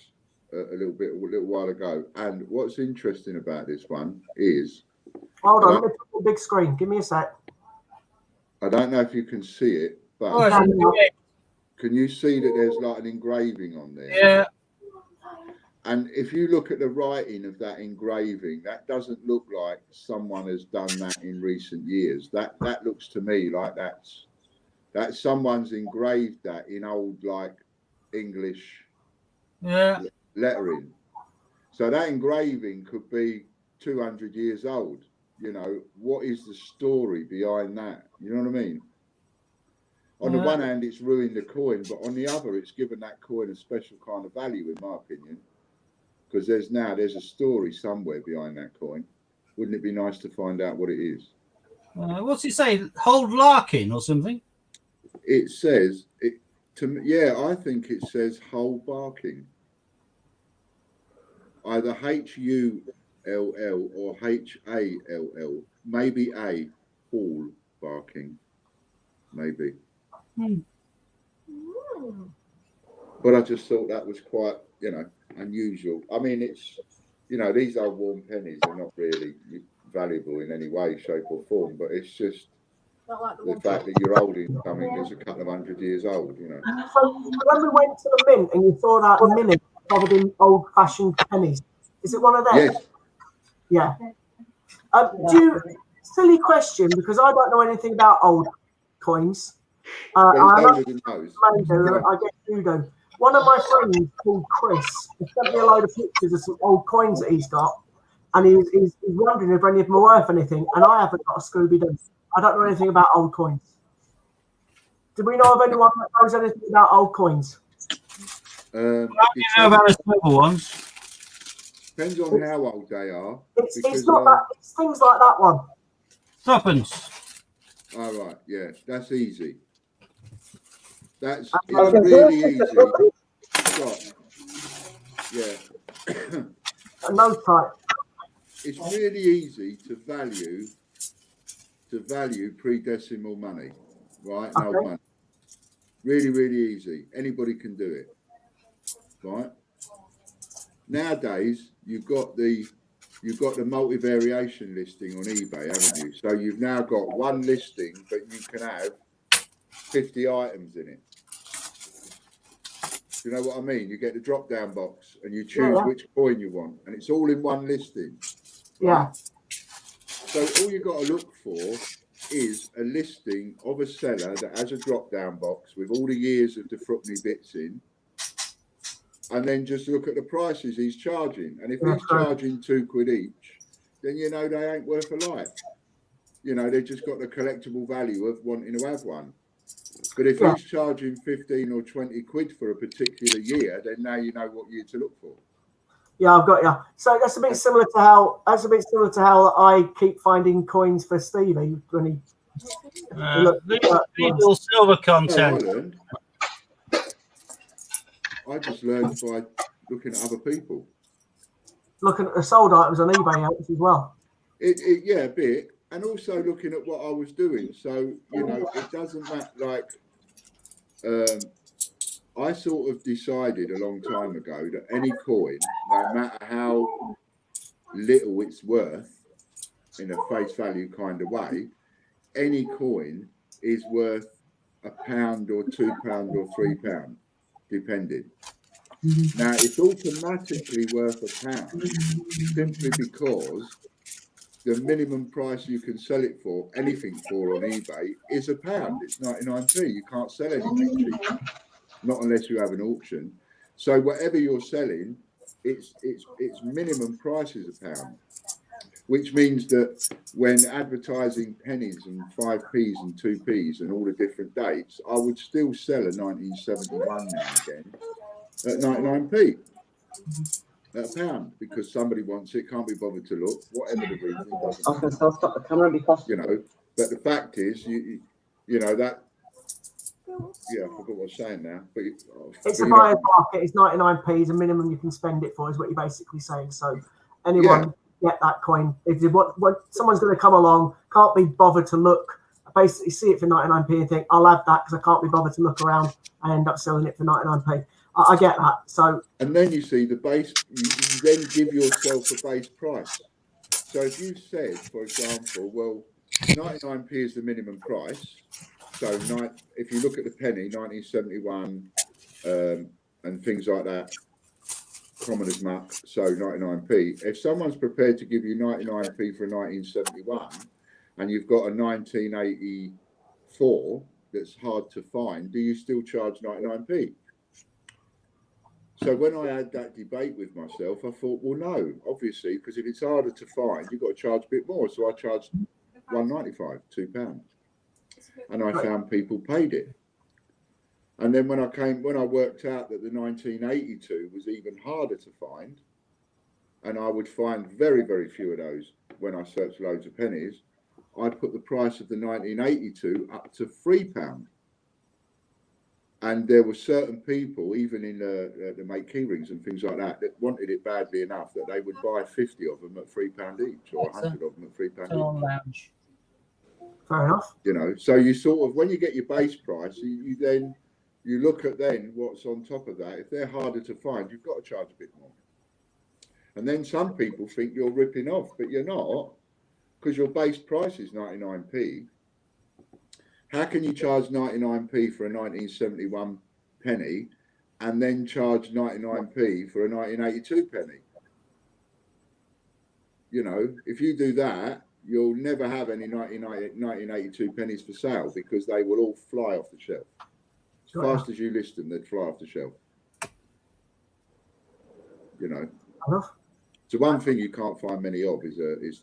a little while ago. And what's interesting about this one is, Hold on, let me put the big screen. Give me a sec. I don't know if you can see it, but can you see that there's like an engraving on there? Yeah. And if you look at the writing of that engraving, that doesn't look like someone has done that in recent years. That looks to me like that's someone's engraved that in old like English lettering. So that engraving could be 200 years old. You know, what is the story behind that? You know what I mean? On the one hand, it's ruined the coin, but on the other, it's given that coin a special kind of value, in my opinion. Because there's a story somewhere behind that coin. Wouldn't it be nice to find out what it is? What's it say? Hold Larkin or something? It says it to me. Yeah, I think it says Hull Barking. Either HULL or HALL. Maybe A. Hall Barking. Maybe. But I just thought that was quite, unusual. I mean, it's, these old worn pennies are not really valuable in any way, shape or form, but it's just the fact that you're holding something that's a couple of 100 years old, So when we went to the mint and you saw that minute covered in old-fashioned pennies, is it one of them? Yes. Yeah. Silly question, because I don't know anything about old coins. I guess you do. One of my friends called Chris has sent me a load of pictures of some old coins that he's got, and he's wondering if any of them are worth anything, and I haven't got a Scooby-Doo. I don't know anything about old coins. Do we know of anyone that knows anything about old coins? I don't know about the silver ones. Depends on how old they are. It's not that. It's things like that one. Tuppence. All right, yeah, that's easy. It's really easy. Scott. Yeah. No type. It's really easy to value pre-decimal money, right? Okay. Old money. Really, really easy. Anybody can do it, right? Nowadays, you've got the multi-variation listing on eBay, haven't you? So you've now got one listing, but you can have 50 items in it. Do you know what I mean? You get the drop-down box and you choose which coin you want, and it's all in one listing. Right? Yeah. So all you've got to look for is a listing of a seller that has a drop-down box with all the years of the Frupney bits in, and then just look at the prices he's charging. And if he's charging £2 each, then they ain't worth a life. They've just got the collectible value of wanting to have one. But if he's charging 15 or 20 quid for a particular year, then now you know what year to look for. Yeah, I've got you. So that's a bit similar to how I keep finding coins for Stevie when he. Little silver content. I just learned by looking at other people. Looking at the sold items on eBay as well. Yeah, a bit. And also looking at what I was doing. So, it doesn't matter, like, I sort of decided a long time ago that any coin, no matter how little it's worth, in a face value kind of way, any coin is worth £1 or £2 or £3, depending. Now, it's automatically worth £1 simply because the minimum price you can sell it for, anything for on eBay, is £1. It's 99p. You can't sell anything cheaper, not unless you have an auction. So whatever you're selling, its minimum price is £1, which means that when advertising pennies and 5p's and 2p's and all the different dates, I would still sell a 1971 now and again at 99p. At £1, because somebody wants it, can't be bothered to look, whatever the reason. I was going to stop the camera because but the fact is, that. Yeah, I forgot what I was saying now. But it's a buyer's market. It's 99p is a minimum you can spend it for, is what you're basically saying. So anyone get that coin. If what someone's going to come along, can't be bothered to look, basically see it for 99p and think, I'll add that because I can't be bothered to look around and end up selling it for 99p. I get that. So, and then you see the base, you then give yourself a base price. So if you said, for example, well, 99p is the minimum price. So if you look at the penny, 1971, and things like that, common as muck, so 99p. If someone's prepared to give you 99p for 1971, and you've got a 1984 that's hard to find, do you still charge 99p? So when I had that debate with myself, I thought, well, no, obviously, because if it's harder to find, you've got to charge a bit more. So I charged £1.95, £2. And I found people paid it. And then when I worked out that the 1982 was even harder to find, and I would find very, very few of those when I searched loads of pennies, I put the price of the 1982 up to £3. And there were certain people, even in the make key rings and things like that, that wanted it badly enough that they would buy 50 of them at £3 each, or 100 of them at £3 each. Lounge. fair enough. You know, so you sort of, when you get your base price, you look at then what's on top of that. If they're harder to find, you've got to charge a bit more. And then some people think you're ripping off, but you're not, because your base price is 99p. How can you charge 99p for a 1971 penny and then charge 99p for a 1982 penny? You know, if you do that, you'll never have any 1982 pennies for sale, because they will all fly off the shelf. As fast as you list them, they'd fly off the shelf. You know. So one thing you can't find many of is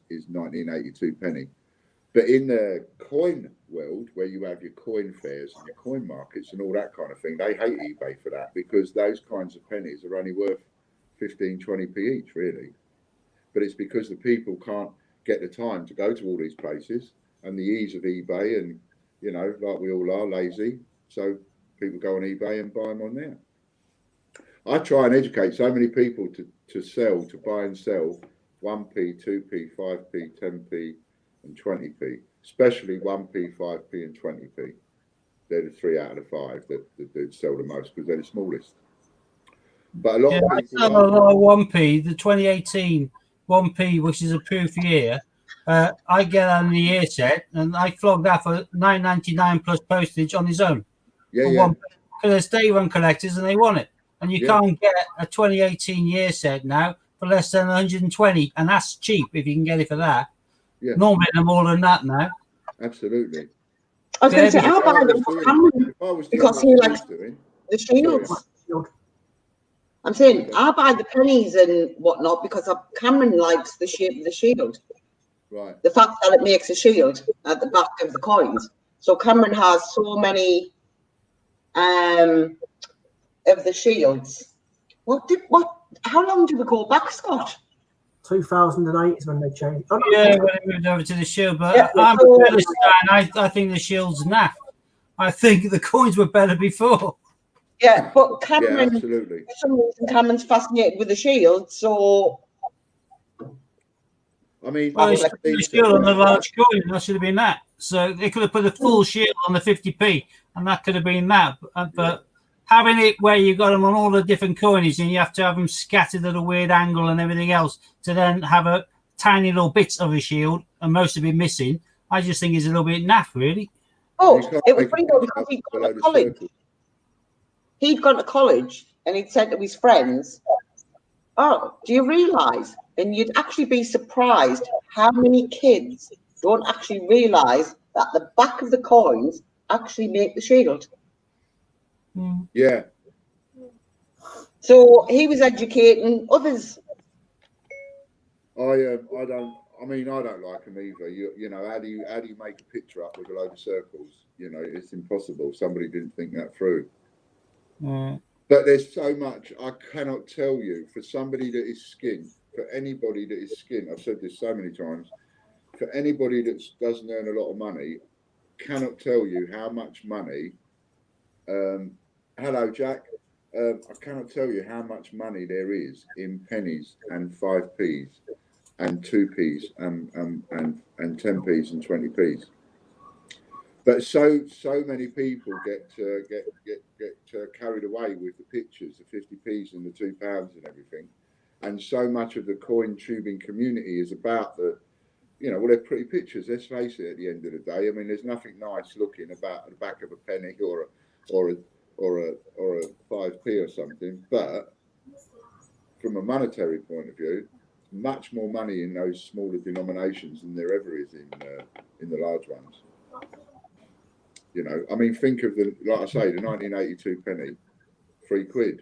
1982 penny. But in the coin world, where you have your coin fairs and your coin markets and all that kind of thing, they hate eBay for that, because those kinds of pennies are only worth 15, 20p each, really. But it's because the people can't get the time to go to all these places, and the ease of eBay, and, you know, like we all are, lazy. So people go on eBay and buy them on there. I try and educate so many people to buy and sell 1p, 2p, 5p, 10p, and 20p, especially 1p, 5p, and 20p. They're the 3 out of the 5 that sell the most, because they're the smallest. But a lot of people, I sell a lot of 1p, the 2018 1p, which is approved year. I get on the year set, and I flog that for $9.99 plus postage on his own. yeah. Because they're day one collectors and they want it. And you can't get a 2018 year set now for less than 120, and that's cheap if you can get it for that. Yeah. Normally they're more than that now. Absolutely. I was going to say, I'll buy them for Cameron because he likes the shields. I'm saying I'll buy the pennies and whatnot because Cameron likes the shape of the shield. Right. The fact that it makes a shield at the back of the coins. So Cameron has so many of the shields. How long do we go back, Scott? 2008 is when they changed. Oh, yeah, when they moved over to the shield. But I'm a Philistine. I think the shield's naff. I think the coins were better before. Yeah, but Cameron, absolutely. For some reason, Cameron's fascinated with the shield. So, I mean, the shield on the large coin, that should have been that. So they could have put a full shield on the 50p, and that could have been that. But having it where you've got them on all the different coins, and you have to have them scattered at a weird angle and everything else to then have a tiny little bits of a shield, and most of it missing, I just think is a little bit naff, really. Oh, it was pretty good because he'd gone to college. He'd gone to college, and he'd said to his friends, "Oh, do you realise?" And you'd actually be surprised how many kids don't actually realise that the back of the coins actually make the shield. Yeah. So he was educating others. I don't like them either. You know, how do you make a picture up with a load of circles? You know, it's impossible. Somebody didn't think that through. But there's so much I cannot tell you. For somebody that is skinned, for anybody that is skinned, I've said this so many times, for anybody that doesn't earn a lot of money, cannot tell you how much money. Hello, Jack. I cannot tell you how much money there is in pennies and 5p's. and 2p's and 10p's and 20p's. But so many people get carried away with the pictures, the 50p's and the £2 and everything, and so much of the coin tubing community is about the, you know, well, they're pretty pictures. Let's face it. At the end of the day, I mean, there's nothing nice looking about the back of a penny or a 5p or something. But from a monetary point of view, much more money in those smaller denominations than there ever is in the large ones. You know, I mean, think of the, like I say, the 1982 penny, £3.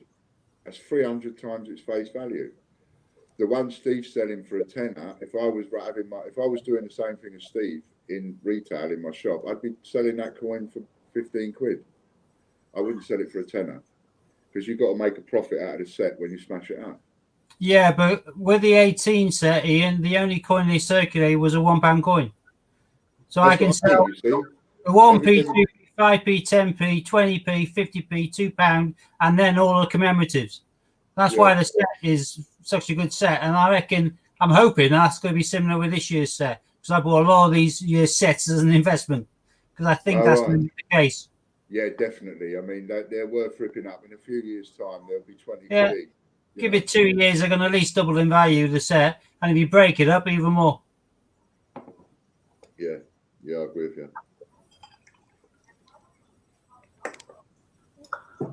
That's 300 times its face value. The one Steve's selling for a tenner, if I was doing the same thing as Steve in retail in my shop, I'd be selling that coin for £15. I wouldn't sell it for a tenner because you've got to make a profit out of the set when you smash it up. Yeah, but with the 18 set, Ian, the only coin they circulated was a £1 coin. So That's I can what sell I'm saying, you see. a 1p, 2p, 5p, 10p, 20p, 50p, £2, and then all the commemoratives. That's why the set is such a good set. And I reckon, I'm hoping that's going to be similar with this year's set, because I bought a lot of these year's sets as an investment, because I think that's going to be the case. Yeah, definitely. I mean, they're worth ripping up. In a few years' time, there'll be 20p. Yeah. Give it 2 years, they're going to at least double in value, the set. And if you break it up, even more. Yeah, I agree with you.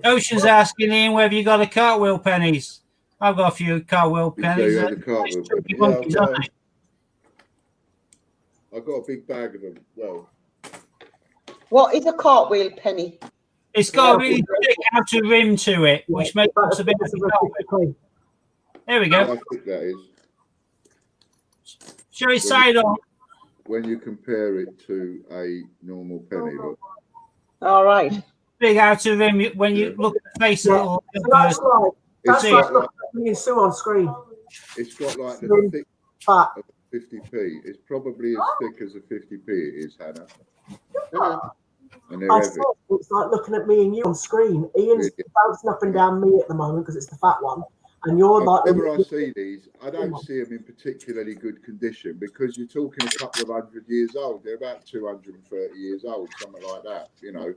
Ocean's asking Ian whether you got a cartwheel pennies. I've got a few cartwheel pennies. Yeah, the cartwheel pennies. Monkeys, Yeah, aren't I've got a big bag of them. Well, What is a cartwheel penny? it's got a really thick outer rim to it, which makes it a bit like a cartwheel. There we I go. think that is. Show it side on. When you compare it to a normal penny, look. All right. Big outer rim when you look at the face of the That's person. right. That's See, like looking at Sue on screen. It's got like the thick Fat. of 50p. It's probably as thick as a 50p it is, Hannah. And they're I heavy. said, it's like looking at me and you on screen. Ian's bouncing up and down me at the moment because it's the fat one. And you're like... Whenever I see these, I don't see them in particularly good condition because you're talking a couple of 100 years old. They're about 230 years old, something like that, you know.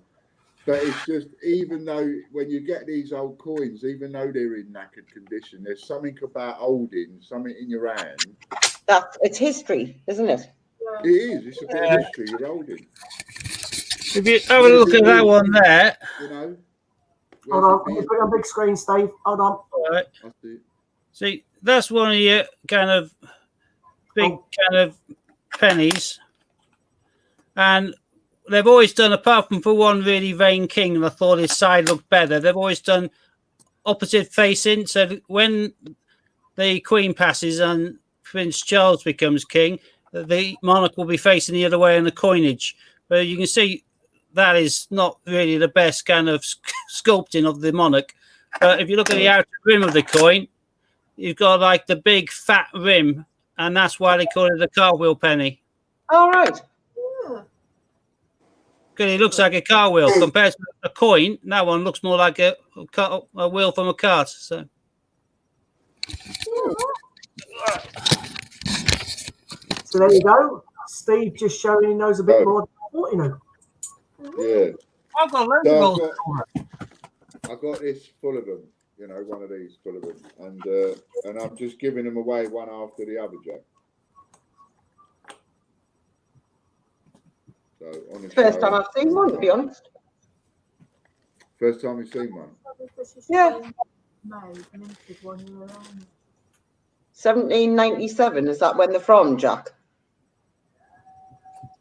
But it's just, even though when you get these old coins, even though they're in knackered condition, there's something about holding something in your hand. It's history, isn't it? It is. It's a bit of history you're holding. If you have a look at that one there. You know. Hold on, I'm going to put it on big screen, Steve. Hold on. All right. I see. See, that's one of your kind of big kind of pennies. And they've always done, apart from for one really vain king, and I thought his side looked better, they've always done opposite facing. So when the Queen passes and Prince Charles becomes king, the monarch will be facing the other way in the coinage. But you can see that is not really the best kind of sculpting of the monarch. But if you look at the outer rim of the coin, you've got like the big fat rim, and that's why they call it the cartwheel penny. All right. Because it looks like a car wheel compared to a coin. That one looks more like a wheel from a cart. So. So there you go. Steve just showing he knows a bit more than I thought, you know. Yeah. I've got loads of those. I've got this full of them, you know, one of these full of them. And I'm just giving them away one after the other, Jack. So, First time I've seen one, to be honest. First time you've seen one? Yeah. 1797, is that when they're from, Jack?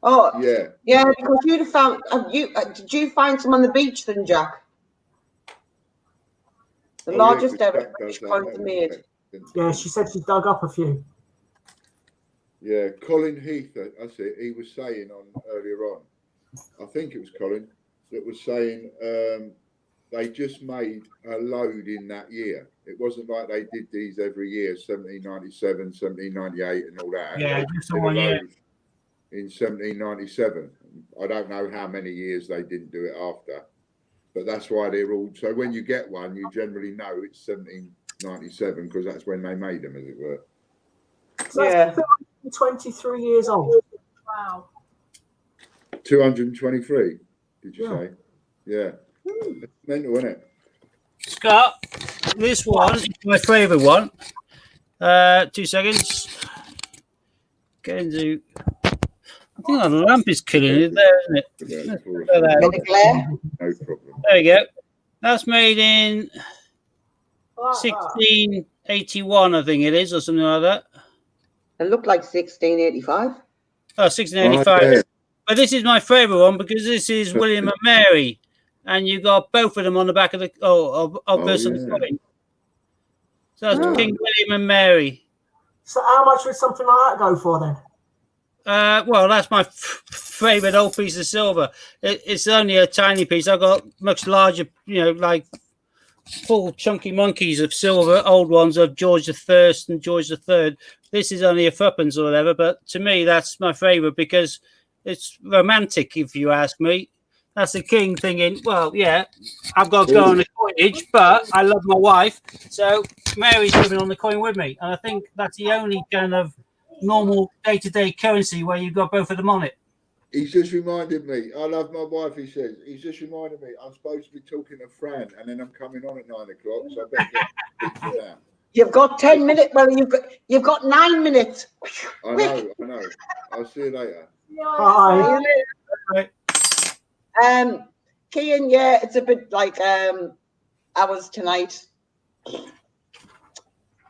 Oh, yeah, because you'd have found, did you find some on the beach then, Jack? The largest ever British coins made. Yeah, she said she dug up a few. Yeah, Colin Heath, that's it. He was saying earlier on, I think it was Colin, that was saying they just made a load in that year. It wasn't like they did these every year, 1797, 1798 and all that. Yeah, just one year. In 1797. I don't know how many years they didn't do it after, but that's why they're all, so when you get one, you generally know it's 1797 because that's when they made them, as it were. So Yeah. that's 23 years old. Wow. 223, did you Yeah. say? Yeah. That's mental, isn't it? Scott, this one is my favourite one. 2 seconds. Get into. I think the lamp is killing it there, isn't it? About four or There, there. Bit of glare. No problem. There we go. That's made in Like that. 1681, I think it is, or something like that. It looked like 1685. Oh, 1685. Oh, yeah. But this is my favourite one because this is William and Mary, and you got both of them on the back of the of this on the yeah. coin. So that's Oh. King William and Mary. So how much would something like that go for then? Well, that's my favourite old piece of silver. It's only a tiny piece. I've got much larger, like full chunky monkeys of silver, old ones of George I and George III. This is only a threepence or whatever, but to me, that's my favourite because it's romantic, if you ask me. That's the king thinking, well, yeah, I've got to go on the coinage, but I love my wife, so Mary's living on the coin with me. And I think that's the only kind of normal day-to-day currency where you've got both of them on it. He's just reminded me. I love my wife, he says. He's just reminded me I'm supposed to be talking to Fran and then I'm coming on at 9 o'clock, so I better get now. You've got 10 minutes. Well, you've got 9 minutes. I know. I'll see you later. Bye. Kian, yeah, it's a bit like ours tonight.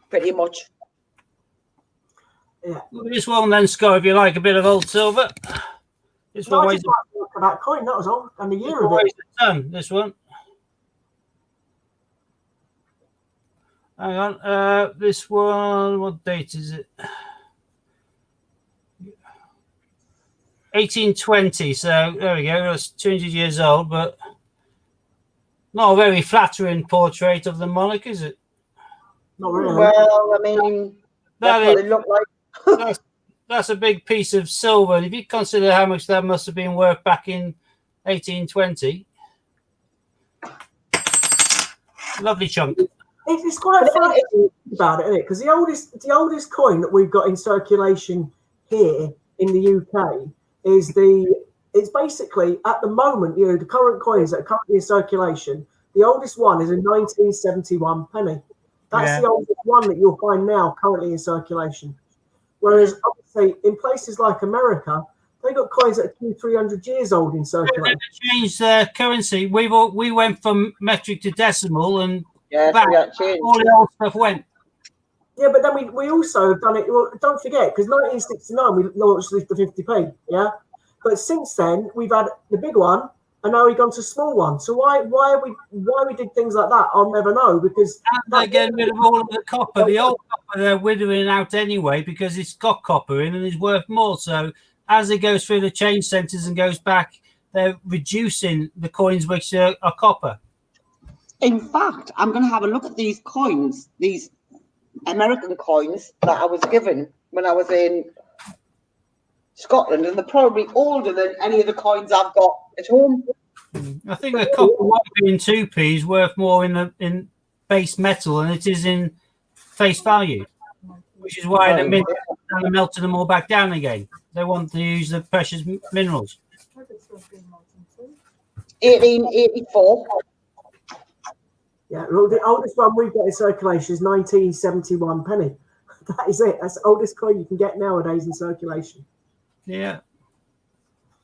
Pretty much. Yeah. Look at this one then, Scott, if you like a bit of old silver. This No, one I weighs just like to look at that coin, that was all. And the year of a it. ton, this one. Hang on, this one, what date is it? 1820, so there we go, that's 200 years old, but not a very flattering portrait of the monarch, is it? Not really. Well, I mean, that's what they look like. That's a big piece of silver, and if you consider how much that must have been worth back in 1820, lovely chunk. It's quite funny about it, isn't it? Because the oldest coin that we've got in circulation here in the UK is it's basically at the moment, the current coins that are currently in circulation, the oldest one is a 1971 penny. That's the oldest one that you'll find now currently in circulation. Whereas obviously in places like America, they got coins that are 200-300 years old in circulation. They changed their currency. We went from metric to decimal, and Yeah, all the old stuff went. Yeah, but then we also have done it. Well, don't forget, because 1969 we launched the 50p. Yeah, but since then we've had the big one, and now we've gone to small one. So why we did things like that, I'll never know. Because they're getting rid of all of the copper. The old copper they're withering out anyway because it's got copper in and is worth more. So as it goes through the change centres and goes back, they're reducing the coins which are copper. In fact, I'm going to have a look at these coins, these American coins that I was given when I was in Scotland, and they're probably older than any of the coins I've got at home. I think the copper 1p and 2p is worth more in base metal than it is in face value, which is why they're melting them all back down again. They want to use the precious minerals. 1884. yeah, well, the oldest one we've got in circulation is 1971 penny. That is it. That's the oldest coin you can get nowadays in circulation. Yeah.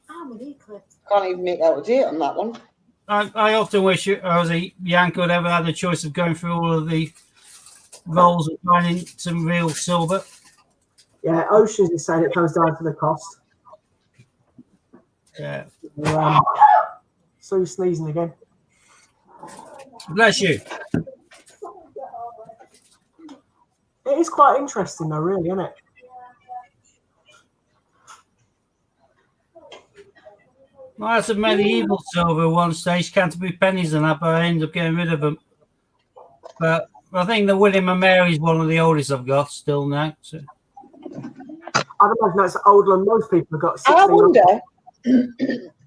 How many clips? Can't even make out a date on that one. I often wish I was a Yank would ever had the choice of going through all of the rolls and finding some real silver. Yeah, Oceans is saying it comes down to the cost. Yeah. So you're sneezing again. Bless you. It is quite interesting though, really, isn't it? Well, that's a medieval silver at one stage, Canterbury pennies and that, but I ended up getting rid of them. But I think the William and Mary is one of the oldest I've got still now. So. I'd imagine that's older than most people have got. 16. I wonder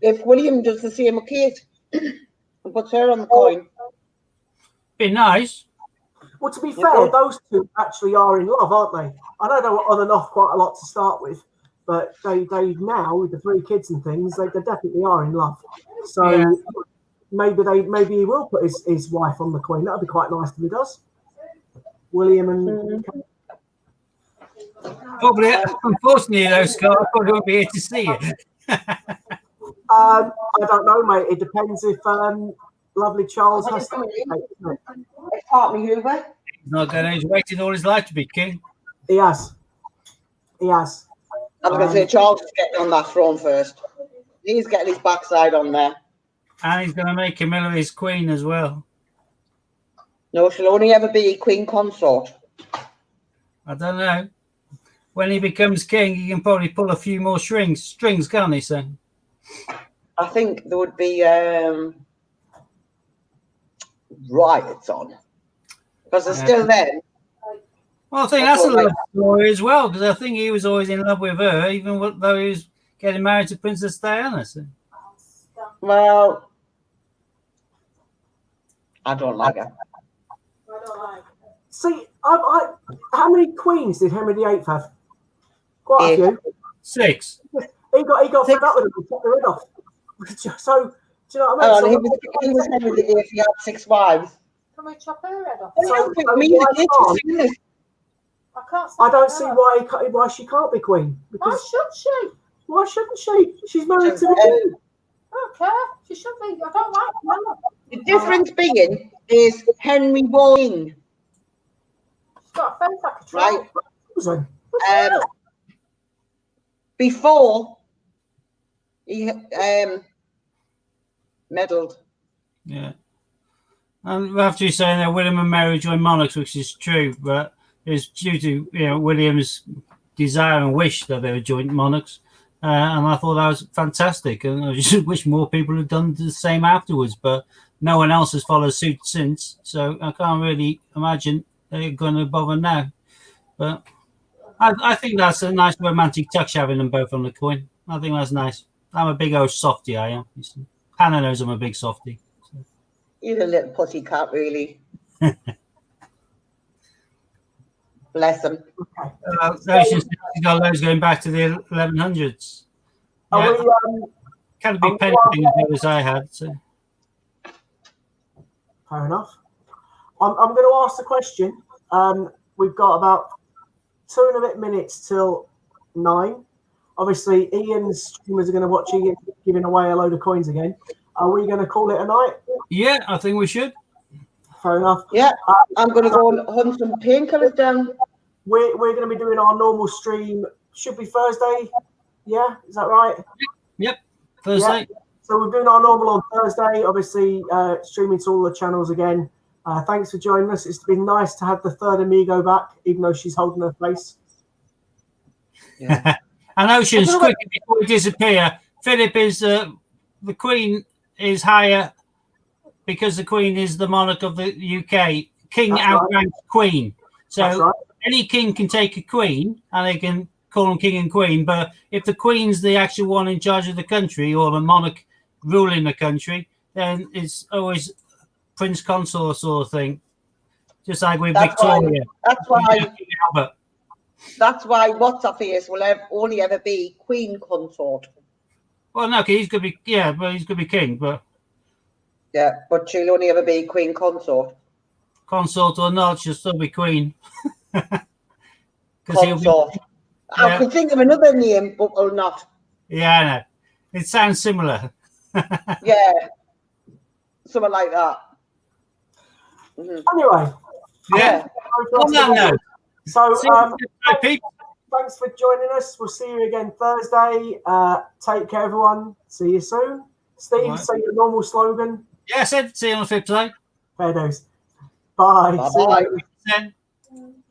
if William does the same with Kate and puts her on the coin. Be nice. Well, to be fair, those two actually are in love, aren't they? I know they were on and off quite a lot to start with, but they now, with the 3 kids and things, they definitely are in love. So maybe he will put his wife on the Queen. That would be quite nice if he does. William and... Probably, unfortunately, though, Scott, I probably won't be here to see it. I don't know, mate. It depends if lovely Charles has to. Hoover. He's not going to. He's waited all his life to be king. He has. He has. I was going to say Charles is getting on that throne first. He's getting his backside on there. And he's going to make Camilla his queen as well. No, she'll only ever be queen consort. I don't know. When he becomes king, he can probably pull a few more strings, can't he, son? I think there would be riots on. Because they're still there. Well, I think that's a love story as well, because I think he was always in love with her, even though he was getting married to Princess Diana. So. Well, I don't like her. See, how many queens did Henry VIII have? Quite a few. 6. He got fed up with them and chopped the head off. So, do you know what I mean? He was Henry VIII. He had 6 wives. Can we chop her head off? I don't see why she can't be queen. Why should she? Why shouldn't she? She's married to the king. I don't care. She should be. I don't like her. The difference being is Henry Wong. She's got a face like a troll. Right. Before he meddled. Yeah. And we have to be saying that William and Mary joined monarchs, which is true, but it's due to William's desire and wish that they were joint monarchs. And I thought that was fantastic. And I just wish more people had done the same afterwards, but no one else has followed suit since. So I can't really imagine they're going to bother now. But I think that's a nice romantic touch having them both on the coin. I think that's nice. I'm a big old softie, I am. Hannah knows I'm a big softie. So. You're a little pussy cat, really. Bless him. She's got loads going back to the 1100s. Yeah. Kind of big penny thing as I had. So. Fair enough. I'm going to ask the question. We've got about 2 and a bit minutes till 9. Obviously, Ian's streamers are going to watch Ian giving away a load of coins again. Are we going to call it a night? Yeah, I think we should. Fair enough. Yeah, I'm going to go and hunt some painkillers down. We're going to be doing our normal stream. Should be Thursday. Yeah, is that right? Yep, Thursday. Yeah. So we're doing our normal on Thursday. Obviously, streaming to all the channels again. Thanks for joining us. It's been nice to have the third amigo back, even though she's holding her face. Yeah. And Oceans, quickly before we disappear, Philip is the Queen is higher because the Queen is the monarch of the UK. King outranks Queen. So any king can take a queen and they can call them king and queen. But if the Queen's the actual one in charge of the country or the monarch ruling the country, then it's always Prince Consort sort of thing. Just like with Victoria. That's why What's Her Face will only ever be Queen Consort. Well, no, he's going to be, but he's going to be king, but. Yeah, but she'll only ever be Queen Consort. Consort or not, she'll still be Queen. Consort. I could think of another name, but will not. Yeah, I know. It sounds similar. Yeah. Something like that. Mm-hmm. Anyway. Yeah. On that note. So, thanks for joining us. We'll see you again Thursday. Take care, everyone. See you soon. Steve, say your normal slogan. Yeah, I said see you on the flip side. Fair dues. Bye. Bye.